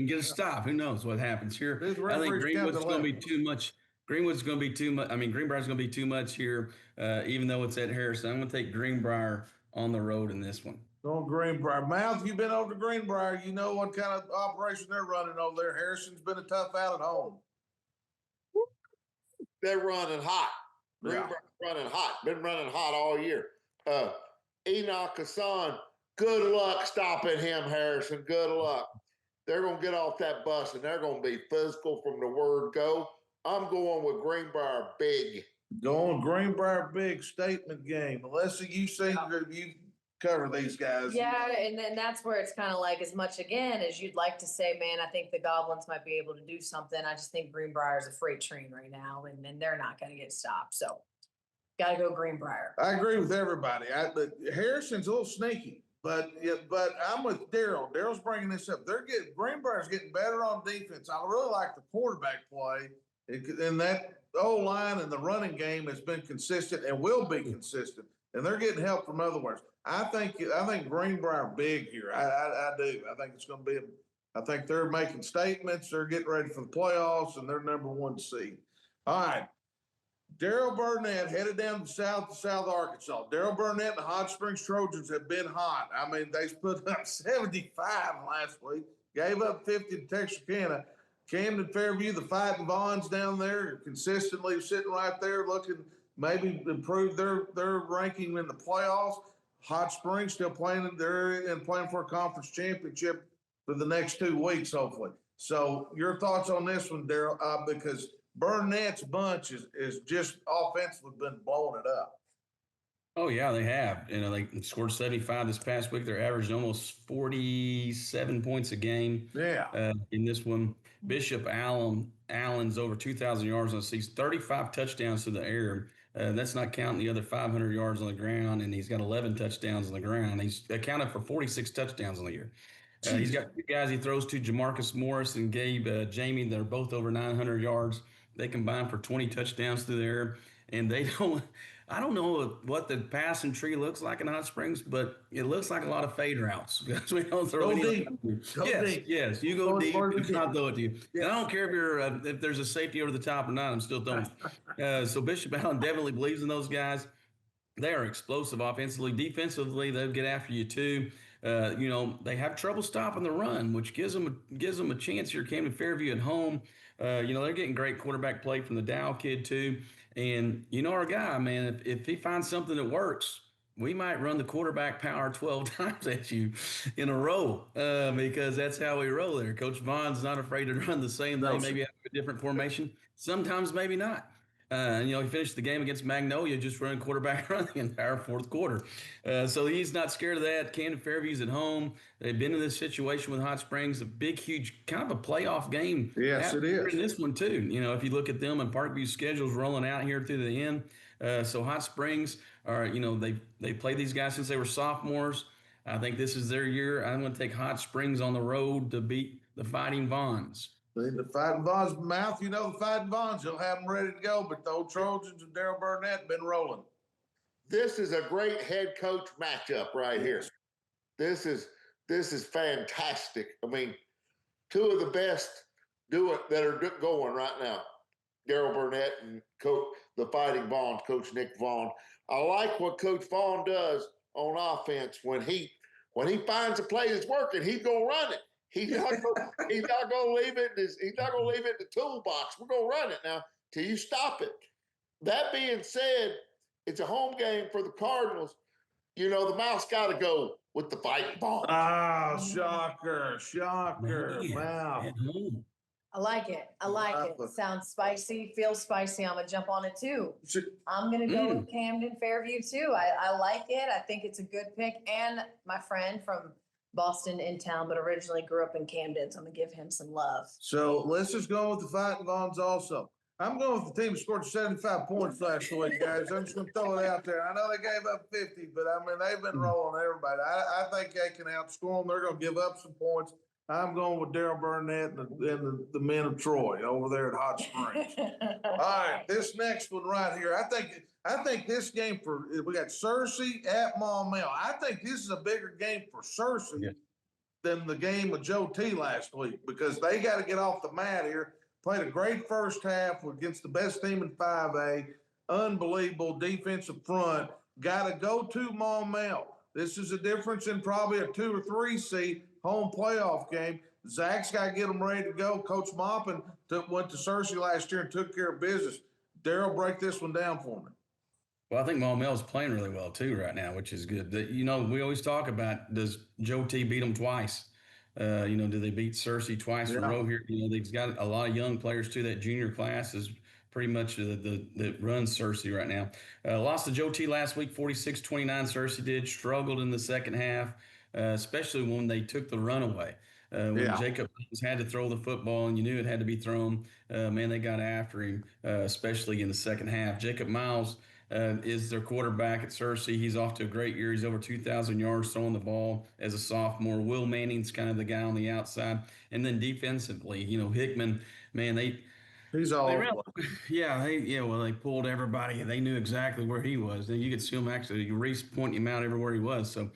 Get a stop. Who knows what happens here? I think Greenwood's going to be too much. Greenwood's going to be too much. Greenbrier's going to be too much here, even though it's at Harrison. I'm going to take Greenbrier on the road in this one. Going Greenbrier. Mouth, you've been over to Greenbrier. You know what kind of operation they're running over there. Harrison's been a tough out at home. They're running hot. Greenbrier's running hot. Been running hot all year. Enoch Hassan, good luck stopping him, Harrison. Good luck. They're going to get off that bus, and they're going to be physical from the word go. I'm going with Greenbrier big. Going Greenbrier big statement game. Melissa, you cover these guys. Yeah, and then that's where it's kind of like, as much again as you'd like to say, man, I think the Goblins might be able to do something. I just think Greenbrier is a freight train right now, and they're not going to get stopped. So got to go Greenbrier. I agree with everybody. But Harrison's a little sneaky. But I'm with Daryl. Daryl's bringing this up. Greenbrier's getting better on defense. I really like the quarterback play. And that O-line and the running game has been consistent and will be consistent. And they're getting help from other ones. I think Greenbrier big here. I do. I think it's going to be I think they're making statements. They're getting ready for the playoffs, and they're number 1 seed. All right. Daryl Burnett headed down to South Arkansas. Daryl Burnett and the Hot Springs Trojans have been hot. They put up 75 last week, gave up 50 to Texarkana. Camden, Fairview, the Fighting Vaughns down there, consistently sitting right there, looking maybe improve their ranking in the playoffs. Hot Springs still playing. They're playing for a conference championship for the next 2 weeks, hopefully. So your thoughts on this one, Daryl? Because Burnett's bunch is just offensively been blowing it up. Oh yeah, they have. You know, they scored 75 this past week. They're averaging almost 47 points a game. Yeah. In this one, Allen's over 2,000 yards on the season, 35 touchdowns to the air. That's not counting the other 500 yards on the ground, and he's got 11 touchdowns on the ground. He's accounted for 46 touchdowns on the year. He's got two guys he throws to, Jamarcus Morris and Gabe Jamie. They're both over 900 yards. They combine for 20 touchdowns through the air, and they don't. I don't know what the passing tree looks like in Hot Springs, but it looks like a lot of fade routes because we don't throw Go any. deep. Go Yes, deep. yes, you go Go deep. far as you It's not can. throw it to you. Yeah. And I don't care if you're if there's a safety over the top or not. I'm still throwing. So Bishop Allen definitely believes in those guys. They are explosive offensively. Defensively, they'll get after you too. You know, they have trouble stopping the run, which gives them a chance here. Camden Fairview at home. You know, they're getting great quarterback play from the Dow kid too. And you know our guy, man, if he finds something that works, we might run the quarterback power 12 times at you in a row because that's how we roll there. Coach Vaughn's not afraid to run the same No, thing, sir. maybe have a different formation. Sometimes maybe not. You know, he finished the game against Magnolia just running quarterback run the entire fourth quarter. So he's not scared of that. Camden Fairview's at home. They've been in this situation with Hot Springs, a big, huge, kind of a playoff game. Yes, it is. In this one, too. You know, if you look at them and Parkview's schedule's rolling out here through the end. So Hot Springs are, you know, they played these guys since they were sophomores. I think this is their year. I'm going to take Hot Springs on the road to beat the Fighting Vaughns. The Fighting Vaughns mouth, you know, the Fighting Vaughns, you'll have them ready to go, but the old Trojans and Daryl Burnett been rolling. This is a great head coach matchup right here. This is fantastic. I mean, two of the best that are going right now. Daryl Burnett and the Fighting Vaughns, Coach Nick Vaughn. I like what Coach Vaughn does on offense. When he finds a play that's working, he's gonna run it. He's not gonna leave it. He's not gonna leave it in the toolbox. We're gonna run it now till you stop it. That being said, it's a home game for the Cardinals. You know, the mouse got to go with the Fighting Vaughns. Ah, shocker, Man, wow. at home. I like it. I like it. Sounds spicy, feels spicy. I'm gonna jump on it too. I'm gonna go with Camden Fairview too. I like it. I think it's a good pick. And my friend from Boston in town, but originally grew up in Camden, so I'm gonna give him some love. So let's just go with the Fighting Vaughns also. I'm going with the team that scored 75 points last week, guys. I'm just going to throw it out there. I know they gave up 50, but I mean, they've been rolling everybody. I think they can outscore them. They're going to give up some points. I'm going with Daryl Burnett and the men of Troy over there at Hot Springs. All right, this next one right here. I think this game we got Searcy at Maumelle. I think this is a bigger game for Searcy than the game with Joe T last week because they got to get off the mat here. Played a great first half against the best team in 5A. Unbelievable defensive front. Got to go to Maumelle. This is a difference in probably a 2 or 3 seed home playoff game. Zach's got to get them ready to go. Coach Maupin went to Searcy last year and took care of business. Daryl, break this one down for me. Well, I think Maumelle's playing really well too right now, which is good. You know, we always talk about, does Joe T beat them twice? You know, do they beat Searcy twice in a row here? You know, they've got a lot of young players too. That junior class is pretty much that runs Searcy right now. Lost to Joe T last week, 46-29. Searcy did. Struggled in the second half, especially when they took the run away. When Jacob had to throw the football and you knew it had to be thrown, man, they got after him, especially in the second half. Jacob Miles is their quarterback at Searcy. He's off to a great year. He's over 2,000 yards throwing the ball as a sophomore. Will Manning's kind of the guy on the outside. And then defensively, you know, Hickman, man, he's all over. Well, they pulled everybody. They knew exactly where he was. And you could see him actually, Reese pointing him out everywhere he was. So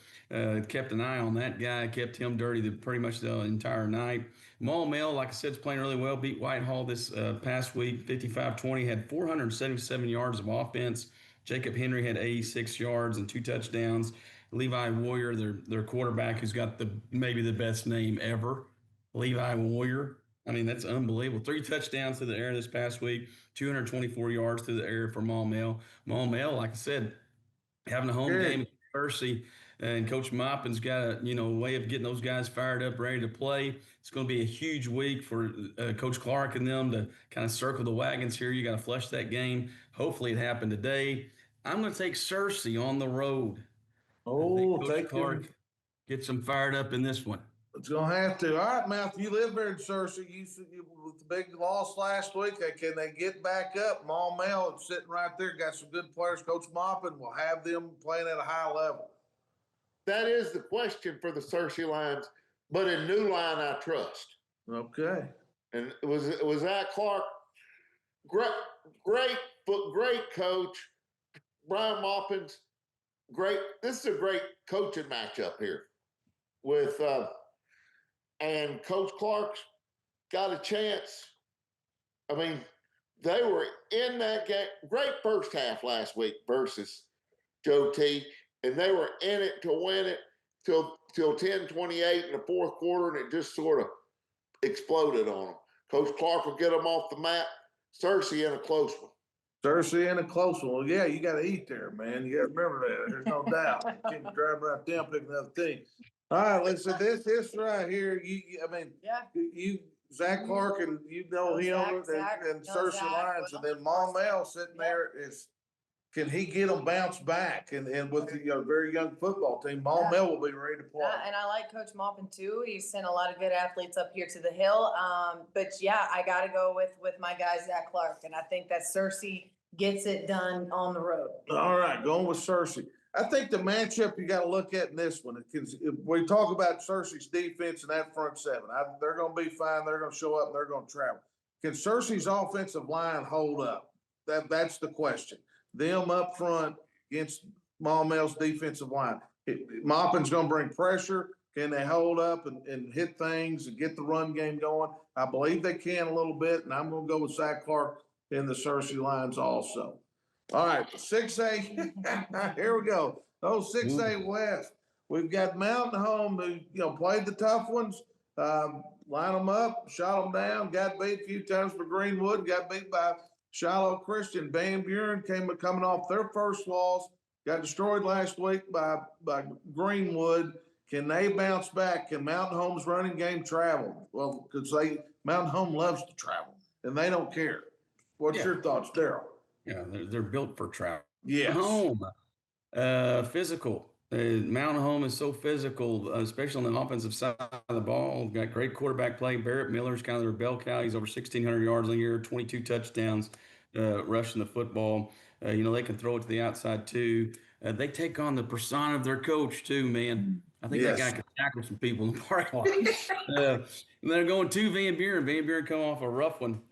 kept an eye on that guy, kept him dirty pretty much the entire night. Maumelle, like I said, is playing really well. Beat Whitehall this past week, 55-20, had 477 yards of offense. Jacob Henry had 86 yards and 2 touchdowns. Levi Warrior, their quarterback, who's got maybe the best name ever, Levi Warrior. I mean, that's unbelievable. 3 touchdowns through the air this past week, 224 yards through the air for Maumelle. Maumelle, like I said, having a home game at Searcy, and Coach Maupin's got a way of getting those guys fired up, ready to play. It's going to be a huge week for Coach Clark and them to kind of circle the wagons here. You got to flush that game. Hopefully it happened today. I'm going to take Cersei on the road. I Oh, think Coach take Clark him. gets them fired up in this one. It's gonna have to. All right, Mouth, you live there in Searcy. With the big loss last week, can they get back up? Maumelle is sitting right there, got some good players. Coach Moppin will have them playing at a high level. That is the question for the Cersei Lions, but in New Line, I trust. Okay. And was that Clark? Great coach. Brian Maupin's great. This is a great coaching matchup here with and Coach Clark's got a chance. I mean, they were in that game. Great first half last week versus Joe T, and they were in it to win it till 10:28 in the fourth quarter, and it just sort of exploded on them. Coach Clark will get them off the map. Cersei in a close one. Cersei in a close one. Well, yeah, you got to eat there, man. You got to remember that. There's no doubt. You can't drive around town picking another team. All right, listen. This right here. I mean, Yeah. you Zach Clark and you know him and know Cersei Zach, Lyons, and well, then Maumelle sitting there is. Can he get them bounced back? And with the very young football team, Maumelle will be ready to play. And I like Coach Maupin too. He's sent a lot of good athletes up here to the hill. But yeah, I got to go with my guy, Zach Clark. And I think that Cersei gets it done on the road. All right, going with Cersei. I think the matchup you got to look at in this one, if we talk about Cersei's defense and that front seven, they're going to be fine. They're going to show up and they're going to travel. Can Cersei's offensive line hold up? That's the question. Them up front against Maumelle's defensive line. Maupin's going to bring pressure. Can they hold up and hit things and get the run game going? I believe they can a little bit, and I'm going to go with Zach Clark in the Cersei Lions also. All right, 6A. Here we go. Those 6A West. We've got Mountain Home who played the tough ones, line them up, shot them down, got beat a few times for Greenwood, got beat by Shiloh Christian. Van Buren coming off their first loss, got destroyed last week by Greenwood. Can they bounce back? Can Mountain Home's running game travel? Well, because Mountain Home loves to travel and they don't care. What's your thoughts, Daryl? Yeah, they're built for travel. Yes. Home, physical. Mountain Home is so physical, especially on the offensive side of the ball. Got great quarterback play. Barrett Miller's kind of their bell cow. He's over 1,600 yards a year, 22 touchdowns, rushing the football. They can throw it to the outside too. They take on the persona of their coach too, man. I think that guy could tackle some people in the parking lot. They're going to Van Buren. Van Buren come off a rough one.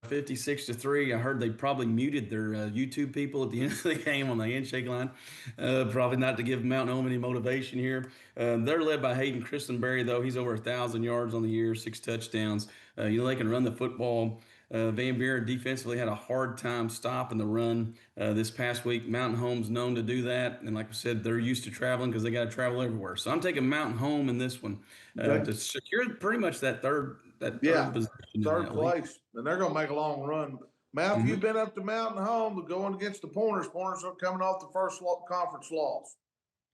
56-3. I heard they probably muted their YouTube people at the end of the game on the handshake line. Probably not to give Mountain Home any motivation here. They're led by Hayden Christenberry, though. He's over 1,000 yards on the year, 6 touchdowns. They can run the football. Van Buren defensively had a hard time stopping the run this past week. Mountain Home's known to do that. And like I said, they're used to traveling because they got to travel everywhere. So I'm taking Mountain Home in this one to secure pretty much that third position. Third place. And they're going to make a long run. Mouth, you've been up to Mountain Home going against the Pointers. Pointers are coming off the first conference loss.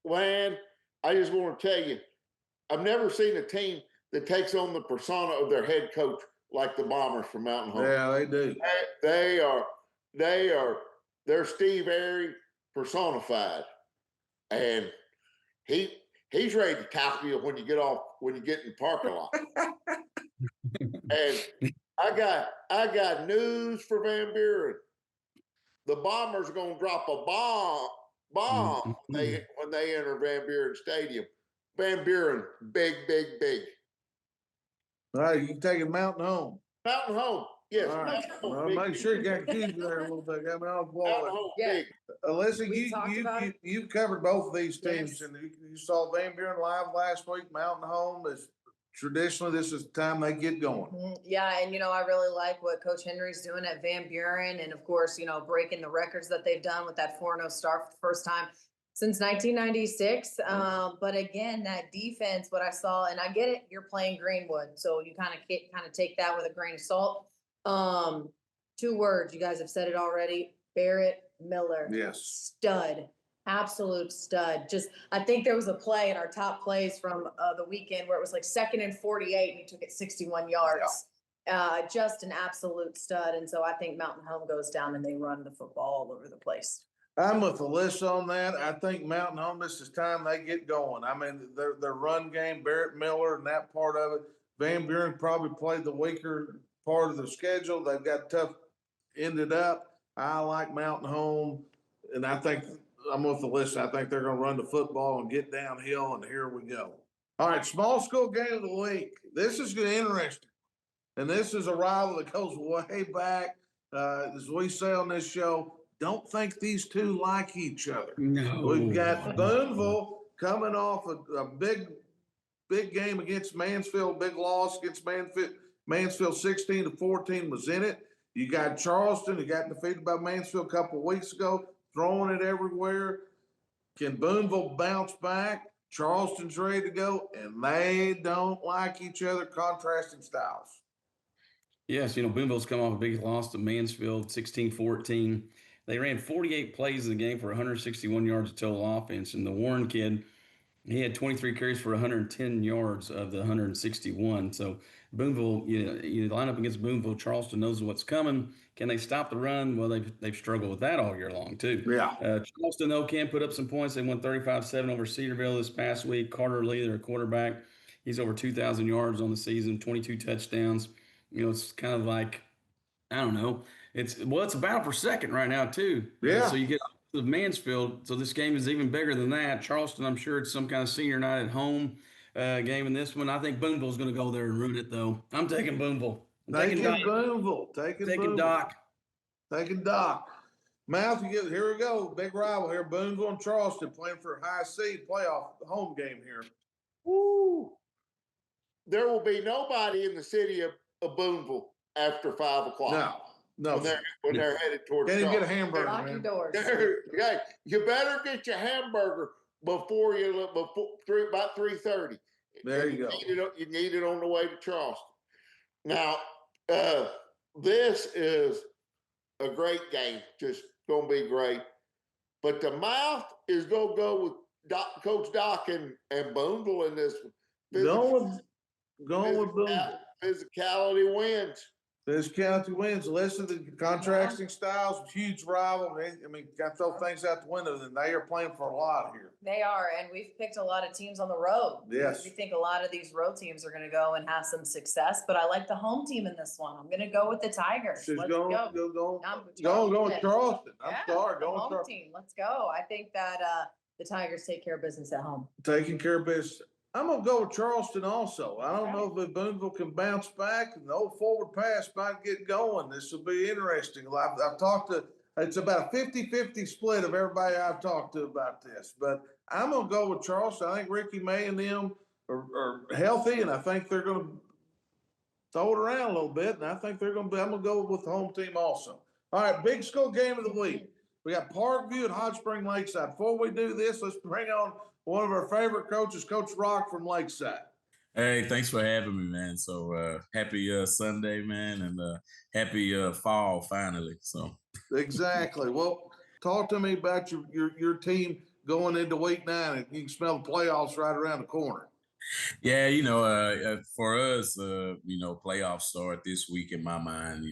Man, I just want to tell you, I've never seen a team that takes on the persona of their head coach like the Bombers from Mountain Home. Yeah, they do. They're Steve Airy personified. And he's ready to tackle you when you get in the parking lot. And I got news for Van Buren. The Bombers are gonna drop a bomb when they enter Van Buren Stadium. Van Buren, big. All right, you taking Mountain Home. Mountain Home. Yes. All right. Mountain Home, make sure you got keys there a little bit. Mountain Home, big. Alyssa, you covered both of these teams, Yes. and you saw Van Buren live last week. Mountain Home is traditionally this is the time they get going. Yeah, and I really like what Coach Henry's doing at Van Buren, and of course, breaking the records that they've done with that 4-0 start for the first time since 1996. But again, that defense, what I saw, and I get it, you're playing Greenwood, so you kind of take that with a grain of salt. 2 words, you guys have said it already. Barrett Miller. Yes. Stud. Absolute stud. I think there was a play in our top plays from the weekend where it was like 2nd and 48 and he took it 61 yards. Just an absolute stud. And so I think Mountain Home goes down and they run the football all over the place. I'm with Alyssa on that. I think Mountain Home, this is time they get going. I mean, their run game, Barrett Miller and that part of it. Van Buren probably played the weaker part of the schedule. They've got tough ended up. I like Mountain Home, and I think I'm with Alyssa. I think they're going to run the football and get downhill, and here we go. All right, small school game of the week. This is going to be interesting, and this is a rival that goes way back. As we say on this show, don't think these two like each other. No. We've got Boonville coming off a big game against Mansfield, big loss against Mansfield. Mansfield 16-14 was in it. You got Charleston, who got defeated by Mansfield a couple of weeks ago, throwing it everywhere. Can Boonville bounce back? Charleston's ready to go, and they don't like each other, contrasting styles. Yes, Boonville's come off a big loss to Mansfield, 16-14. They ran 48 plays in the game for 161 yards of total offense. And the Warren kid, he had 23 carries for 110 yards of the 161. So Boonville, you line up against Boonville, Charleston knows what's coming. Can they stop the run? Well, they've struggled with that all year long, too. Yeah. Charleston, though, can put up some points. They won 35-7 over Cedarville this past week. Carter Lee, their quarterback, he's over 2,000 yards on the season, 22 touchdowns. It's kind of like, I don't know. It's a battle for second right now, too. Yeah. So you get the Mansfield. So this game is even bigger than that. Charleston, I'm sure it's some kind of senior night at home game in this one. I think Boonville's going to go there and ruin it, though. I'm taking Boonville. Taking Boonville. Taking Doc. Taking Doc. Here we go. Big rival here. Boonville and Charleston playing for a high seed playoff home game here. Woo! There will be nobody in the city of Boonville after 5 o'clock. No. When they're headed towards. Can't even get a hamburger, Lock your man. doors. Hey, you better get your hamburger before about 3:30. There you go. You need it on the way to Charleston. Now, this is a great game. Just gonna be great. But the mouth is gonna go with Coach Doc and Boonville in this one. Going with Boonville. Physicality wins. This county wins. Listen to the contrasting styles, huge rival. Got to throw things out the window, and they are playing for a lot here. They are, and we've picked a lot of teams on the road. Yes. We think a lot of these road teams are going to go and have some success, but I like the home team in this one. I'm going to go with the Tigers. She's Let's going go. with Charleston. I'm sorry, the going home Charleston. team. Let's go. I think that the Tigers take care of business at home. Taking care of business. I'm going to go with Charleston also. I don't know if Boonville can bounce back, and the old forward pass might get going. This will be interesting. I've talked to, it's about a 50-50 split of everybody I've talked to about this, but I'm going to go with Charleston. I think Ricky May and them are healthy, and I think they're going to throw it around a little bit, and I think I'm going to go with the home team also. All right, big school game of the week. We got Parkview and Hot Spring Lakeside. Before we do this, let's bring on one of our favorite coaches, Coach Rock from Lakeside. Hey, thanks for having me, man. So happy Sunday, man, and happy fall finally. So Exactly. Well, talk to me about your team going into week 9, and you can smell the playoffs right around the corner. yeah, for us, playoffs start this week in my mind.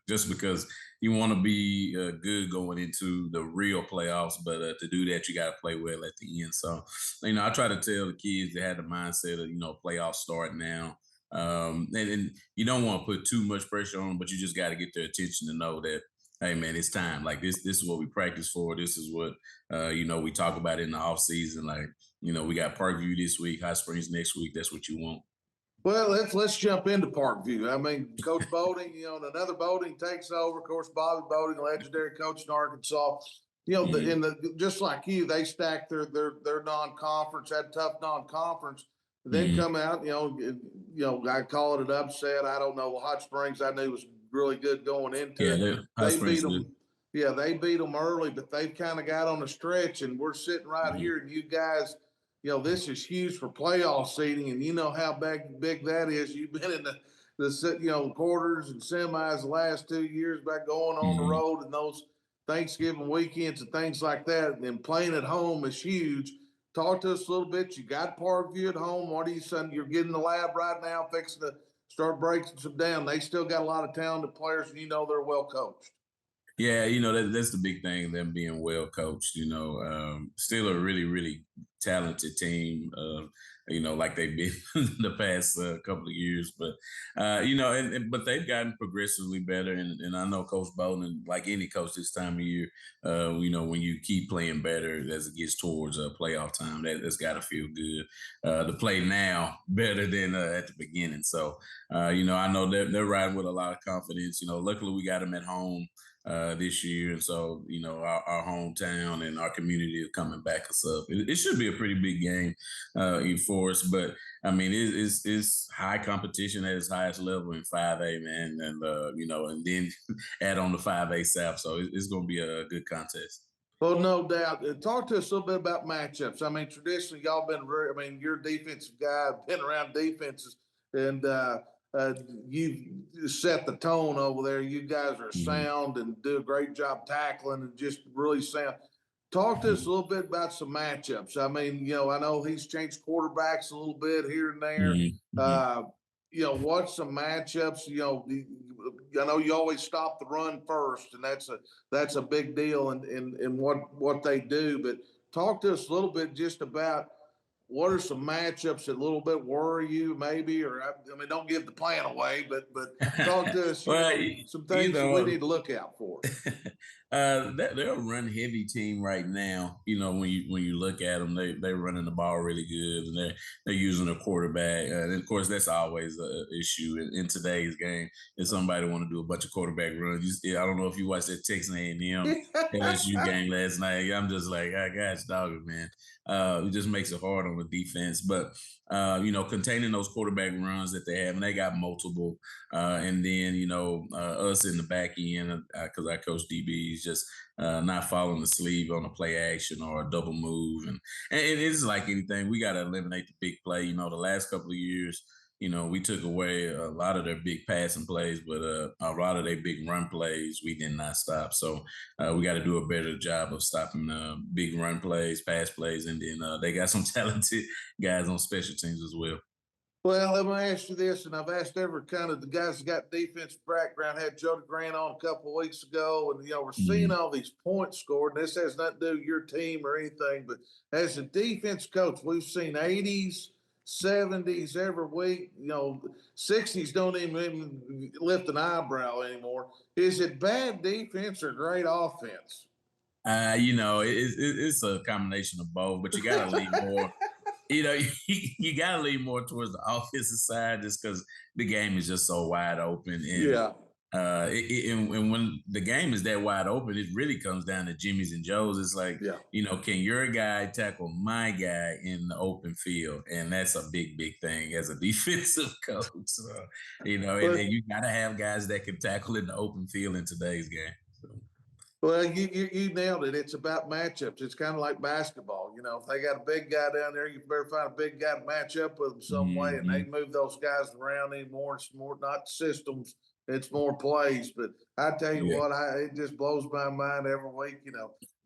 Just because you want to be good going into the real playoffs, but to do that, you got to play well at the end. So, I try to tell the kids they had the mindset of playoffs start now. And you don't want to put too much pressure on them, but you just got to get their attention to know that, hey man, it's time. Like this is what we practice for. This is what we talk about in the off season. Like, we got Parkview this week, Hot Springs next week. That's what you want. Well, let's jump into Parkview. Coach Bolding, another Bolding takes over. Of course, Bobby Bolding, legendary coach in Arkansas. Just like you, they stacked their non-conference, had tough non-conference. Then come out, I call it an upset. I don't know. Hot Springs, I knew was really good going into it. They beat them. Yeah, they beat them early, but they've kind of got on a stretch, and we're sitting right here, and you guys, this is huge for playoff seeding, and you know how big that is. You've been in the quarters and semis the last 2 years by going on the road and those Thanksgiving weekends and things like that, and playing at home is huge. Talk to us a little bit. You got Parkview at home. What are you saying? You're getting the lab right now, fixing to start breaking some down. They still got a lot of talented players, and they're well coached. Yeah, that's the big thing, them being well coached, still a really, really talented team, like they've been the past couple of years. But, but they've gotten progressively better. And I know Coach Bowden, like any coach this time of year, when you keep playing better as it gets towards playoff time, that's got to feel good to play now better than at the beginning. So, I know they're riding with a lot of confidence. Luckily we got them at home this year. And so, our hometown and our community is coming back us up. It should be a pretty big game for us, but I mean, it's high competition at its highest level in 5A, man. And, and then add on the 5A South. So it's going to be a good contest. Well, no doubt. Talk to us a little bit about matchups. I mean, traditionally, y'all been very, I mean, you're a defensive guy, been around defenses, and you set the tone over there. You guys are sound and do a great job tackling and just really sound. Talk to us a little bit about some matchups. I mean, I know he's changed quarterbacks a little bit here and there. Mhm. What's some matchups? I know you always stop the run first, and that's a big deal in what they do. But talk to us a little bit just about what are some matchups that a little bit worry you, maybe, or I mean, don't give the plan away, but talk to us, Well, some things that we need to look out for. They're a run heavy team right now. When you look at them, they're running the ball really good, and they're using a quarterback. And of course, that's always an issue in today's game. If somebody want to do a bunch of quarterback runs, I don't know if you watched that Texas A&M LSU game last night. I'm just like, I gosh, dog it, man. It just makes it hard on the defense, but containing those quarterback runs that they have, and they got multiple. And then, us in the back end, because I coach DBs, just not following the sleeve on a play action or a double move. And it is like anything. We got to eliminate the big play. The last couple of years, we took away a lot of their big passing plays, but a lot of their big run plays, we did not stop. So we got to do a better job of stopping big run plays, pass plays, and then they got some talented guys on special teams as well. Well, let me ask you this, and I've asked every kind of the guys that got defensive background. Had Jody Grant on a couple of weeks ago, and we're seeing all these points scored. And this has nothing to do with your team or anything, but as a defense coach, we've seen 80s, 70s every week. 60s don't even lift an eyebrow anymore. Is it bad defense or great offense? It's a combination of both, but you got to lean more. You got to lean more towards the offensive side just because the game is just so wide open. And Yeah. And when the game is that wide open, it really comes down to Jimmy's and Joe's. It's like, Yeah. can your guy tackle my guy in the open field? And that's a big, big thing as a defensive coach. So, and you got to have guys that can tackle in the open field in today's game. So. Well, you nailed it. It's about matchups. It's kind of like basketball. If they got a big guy down there, you better find a big guy to match up with them some way. And they move those guys around anymore. It's more not systems. It's more plays. But I tell you what, it just blows my mind every week.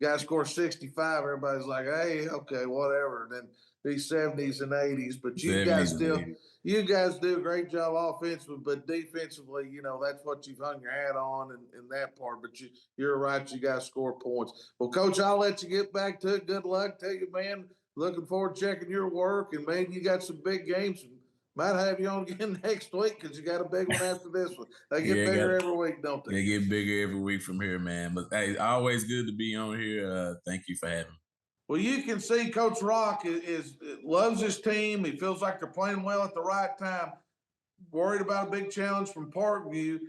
Guy scores 65. Everybody's like, hey, okay, whatever. And then these 70s and 80s. But you guys still. You guys do a great job offensively, but defensively, that's what you've hung your hat on in that part. But you're right, you guys score points. Well, Coach, I'll let you get back to it. Good luck to you, man. Looking forward to checking your work, and man, you got some big games. Might have you on again next week because you got a big one after this one. They get bigger every week, don't they? They get bigger every week from here, man. But hey, always good to be on here. Thank you for having me. Well, you can see Coach Rock is loves his team. He feels like they're playing well at the right time. Worried about a big challenge from Parkview.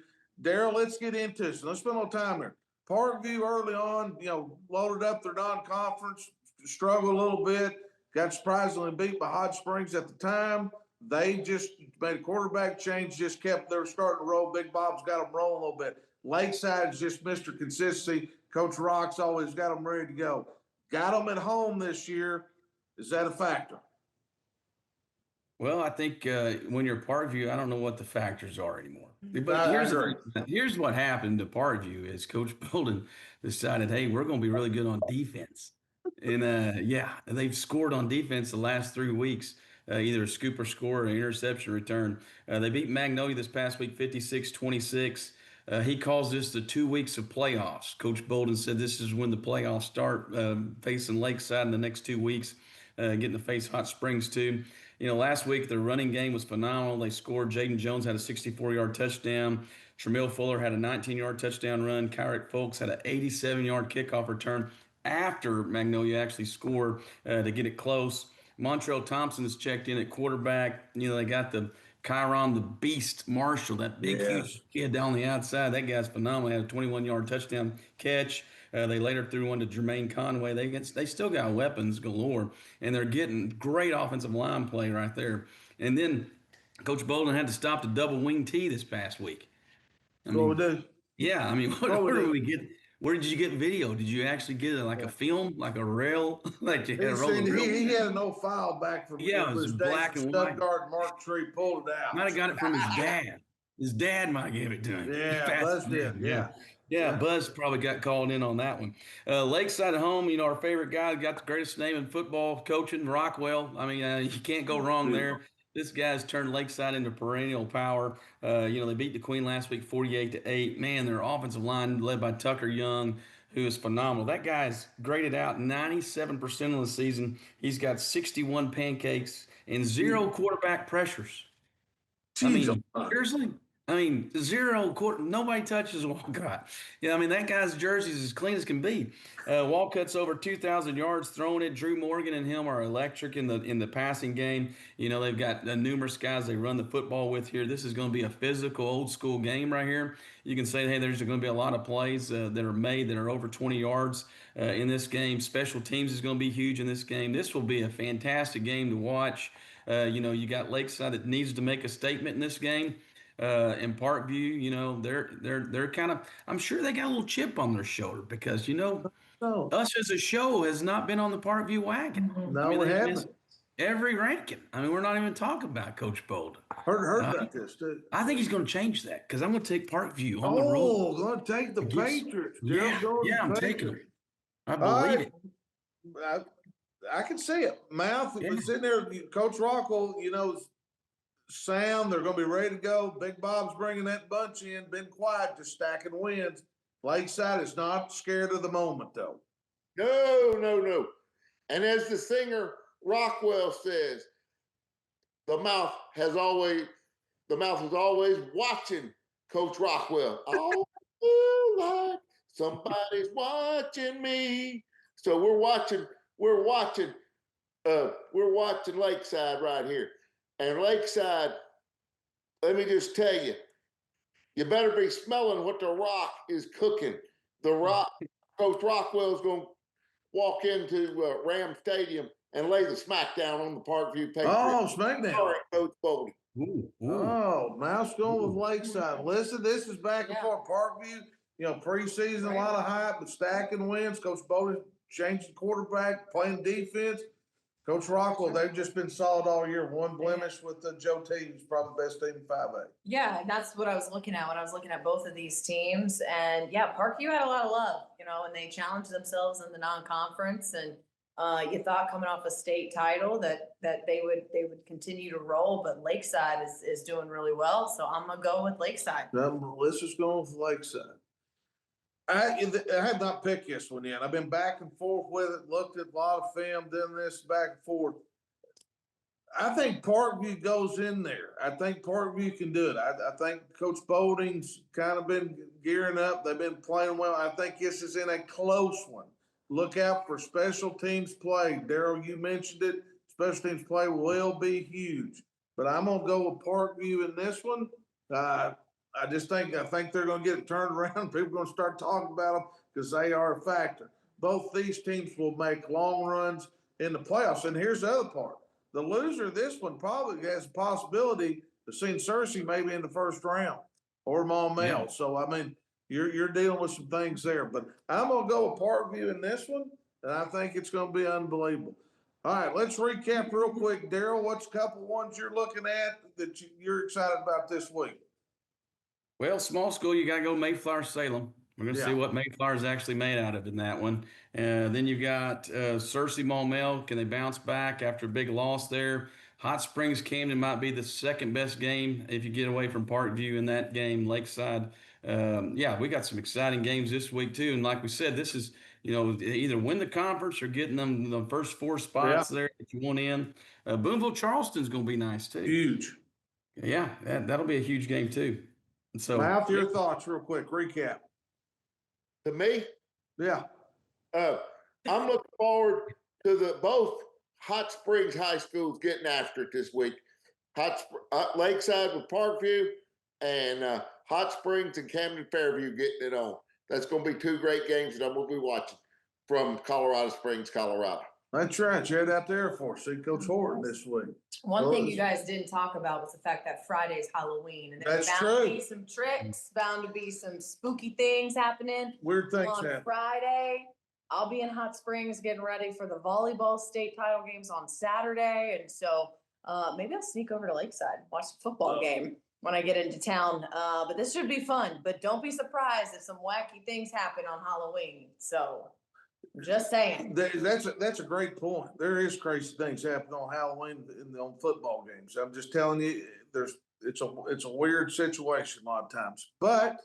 Daryl, let's get into this. Let's spend a little time here. Parkview early on, loaded up their non-conference, struggled a little bit, got surprisingly beat by Hot Springs at the time. They just made a quarterback change, just kept their starting to roll. Big Bob's got them rolling a little bit. Lakeside's just Mr. Consistency. Coach Rock's always got them ready to go. Got them at home this year. Is that a factor? Well, I think when you're Parkview, I don't know what the factors are anymore. But here's what happened to Parkview is Coach Bolden decided, hey, we're going to be really good on defense. And they've scored on defense the last 3 weeks, either a scooper score or an interception return. They beat Magnolia this past week, 56-26. He calls this the 2 weeks of playoffs. Coach Bolden said this is when the playoffs start, facing Lakeside in the next 2 weeks, getting to face Hot Springs too. Last week their running game was phenomenal. They scored. Jaden Jones had a 64-yard touchdown. Tramiel Fuller had a 19-yard touchdown run. Kyrick Folks had an 87-yard kickoff return after Magnolia actually scored to get it close. Montrell Thompson has checked in at quarterback. They got the Chiron the Beast Marshall, that big, huge kid down the outside. That guy's phenomenal. He had a 21-yard touchdown catch. They later threw one to Jermaine Conway. They still got weapons galore, and they're getting great offensive line play right there. And then Coach Bolden had to stop the double wing T this past week. What we do? Yeah, I mean, where did we get? Where did you get video? Did you actually get it like a film, like a rail? Like you had a roll of reel? He had an old file back from Yeah, it was black and white. Stuttgart Mark Tree pulled it out. Might have got it from his dad. His dad might have gave it to him. Yeah, Buzz did. Yeah, Buzz probably got called in on that one. Lakeside at home, our favorite guy, got the greatest name in football coaching, Rockwell. I mean, you can't go wrong there. This guy's turned Lakeside into perennial power. They beat the Queen last week 48-8. Man, their offensive line led by Tucker Young, who is phenomenal. That guy's graded out 97% of the season. He's got 61 pancakes and 0 quarterback pressures. I mean, seriously? I mean, 0 quarter. Nobody touches Walcott. Yeah, I mean, that guy's jersey is as clean as can be. Walcott's over 2,000 yards throwing it. Drew Morgan and him are electric in the passing game. They've got numerous guys they run the football with here. This is going to be a physical, old school game right here. You can say, hey, there's going to be a lot of plays that are made that are over 20 yards in this game. Special teams is going to be huge in this game. This will be a fantastic game to watch. You got Lakeside that needs to make a statement in this game. In Parkview, they're kind of, I'm sure they got a little chip on their shoulder because, us as a show has not been on the Parkview wagon. No, we haven't. Every ranking. I mean, we're not even talking about Coach Bolden. Heard about this, too. I think he's going to change that because I'm going to take Parkview on the road. Oh, going to take the Patriots. Yeah, I'm taking them. I believe it. I can see it. Mouth was sitting there. Coach Rockwell, sound. They're going to be ready to go. Big Bob's bringing that bunch in. Been quiet, just stacking wins. Lakeside is not scared of the moment, though. No. And as the singer Rockwell says, the mouth is always watching Coach Rockwell. I feel like somebody's watching me. So we're watching Lakeside right here. And Lakeside, let me just tell you, you better be smelling what the Rock is cooking. The Rock, Coach Rockwell is going to walk into Ram Stadium and lay the smackdown on the Parkview Patriots. Oh, smackdown. All right, Coach Bolden. Oh, Mouse going with Lakeside. Listen, this is back and forth. Parkview, preseason, a lot of hype, but stacking wins. Coach Bolden changing quarterback, playing defense. Coach Rockwell, they've just been solid all year. One blemish with Joe T, who's probably the best team in 5A. Yeah, that's what I was looking at when I was looking at both of these teams. And yeah, Parkview had a lot of love, and they challenged themselves in the non-conference. And you thought coming off a state title that they would continue to roll, but Lakeside is doing really well. So I'm gonna go with Lakeside. Melissa's going with Lakeside. I have not picked this one yet. I've been back and forth with it, looked at a lot of film, done this back and forth. I think Parkview goes in there. I think Parkview can do it. I think Coach Bolding's kind of been gearing up. They've been playing well. I think this is in a close one. Look out for special teams play. Daryl, you mentioned it. Special teams play will be huge. But I'm going to go with Parkview in this one. I think they're going to get it turned around. People are going to start talking about them because they are a factor. Both these teams will make long runs in the playoffs. And here's the other part. The loser of this one probably has a possibility of seeing Searcy maybe in the first round or Maumelle. Yeah. So, I mean, you're dealing with some things there. But I'm going to go with Parkview in this one, and I think it's going to be unbelievable. All right, let's recap real quick. Daryl, what's a couple ones you're looking at that you're excited about this week? Well, small school, you got to go Mayflower Salem. We're going to see Yeah. what Mayflower is actually made out of in that one. Then you've got Searcy Maumelle. Can they bounce back after a big loss there? Hot Springs Camden might be the second best game if you get away from Parkview in that game. Lakeside Yeah, we got some exciting games this week too. And like we said, this is, either win the conference or getting them the first 4 spots there if you want in. Boonville Charleston's going to be nice too. Huge. Yeah, that'll be a huge game too. And so, Mouth, your thoughts real quick. Recap. To me, Yeah. I'm looking forward to both Hot Springs High Schools getting after it this week. Lakeside with Parkview and Hot Springs and Camden Fairview getting it on. That's going to be 2 great games that I'm going to be watching from Colorado Springs, Colorado. That's right. You had out there for us. See Coach Horton this week. One thing you guys didn't talk about was the fact that Friday's Halloween, and there's That's bound to true. be some tricks, bound to be some spooky things happening. Weird things On happen. Friday, I'll be in Hot Springs getting ready for the volleyball state title games on Saturday, and so maybe I'll sneak over to Lakeside, watch the football game when I get into town. But this should be fun. But don't be surprised if some wacky things happen on Halloween. So just saying. That's a great point. There is crazy things happening on Halloween on football games. I'm just telling you, it's a weird situation a lot of times. But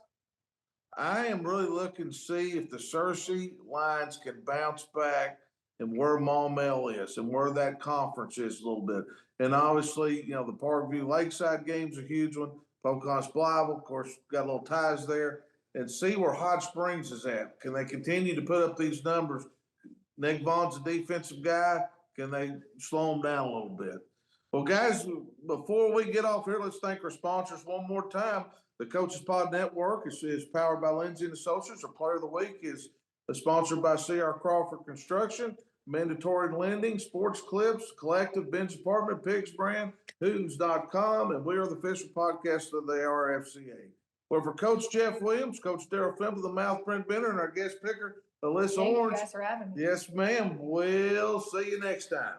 I am really looking to see if the Searcy Lions can bounce back and where Maumelle is and where that conference is a little bit. And obviously, the Parkview Lakeside game's a huge one. Pocahontas Blytheville, of course, got a little ties there. And see where Hot Springs is at. Can they continue to put up these numbers? Nick Vaughn's a defensive guy. Can they slow them down a little bit? Well, guys, before we get off here, let's thank our sponsors one more time. The Coaches Pod Network is powered by Lindsay and Associates. Our Player of the Week is sponsored by C.R. Crawford Construction, Mandatory Lending, Sports Clips, Collective, Ben's Apartment, Pigs Brand, Hootens.com, and we are the official podcast of the RFCA. Well, for Coach Jeff Williams, Coach Daryl Fimple, the Mouth Brent Bender, and our guest picker, Alyssa Thank you Orange. guys for having me. Yes, ma'am. We'll see you next time.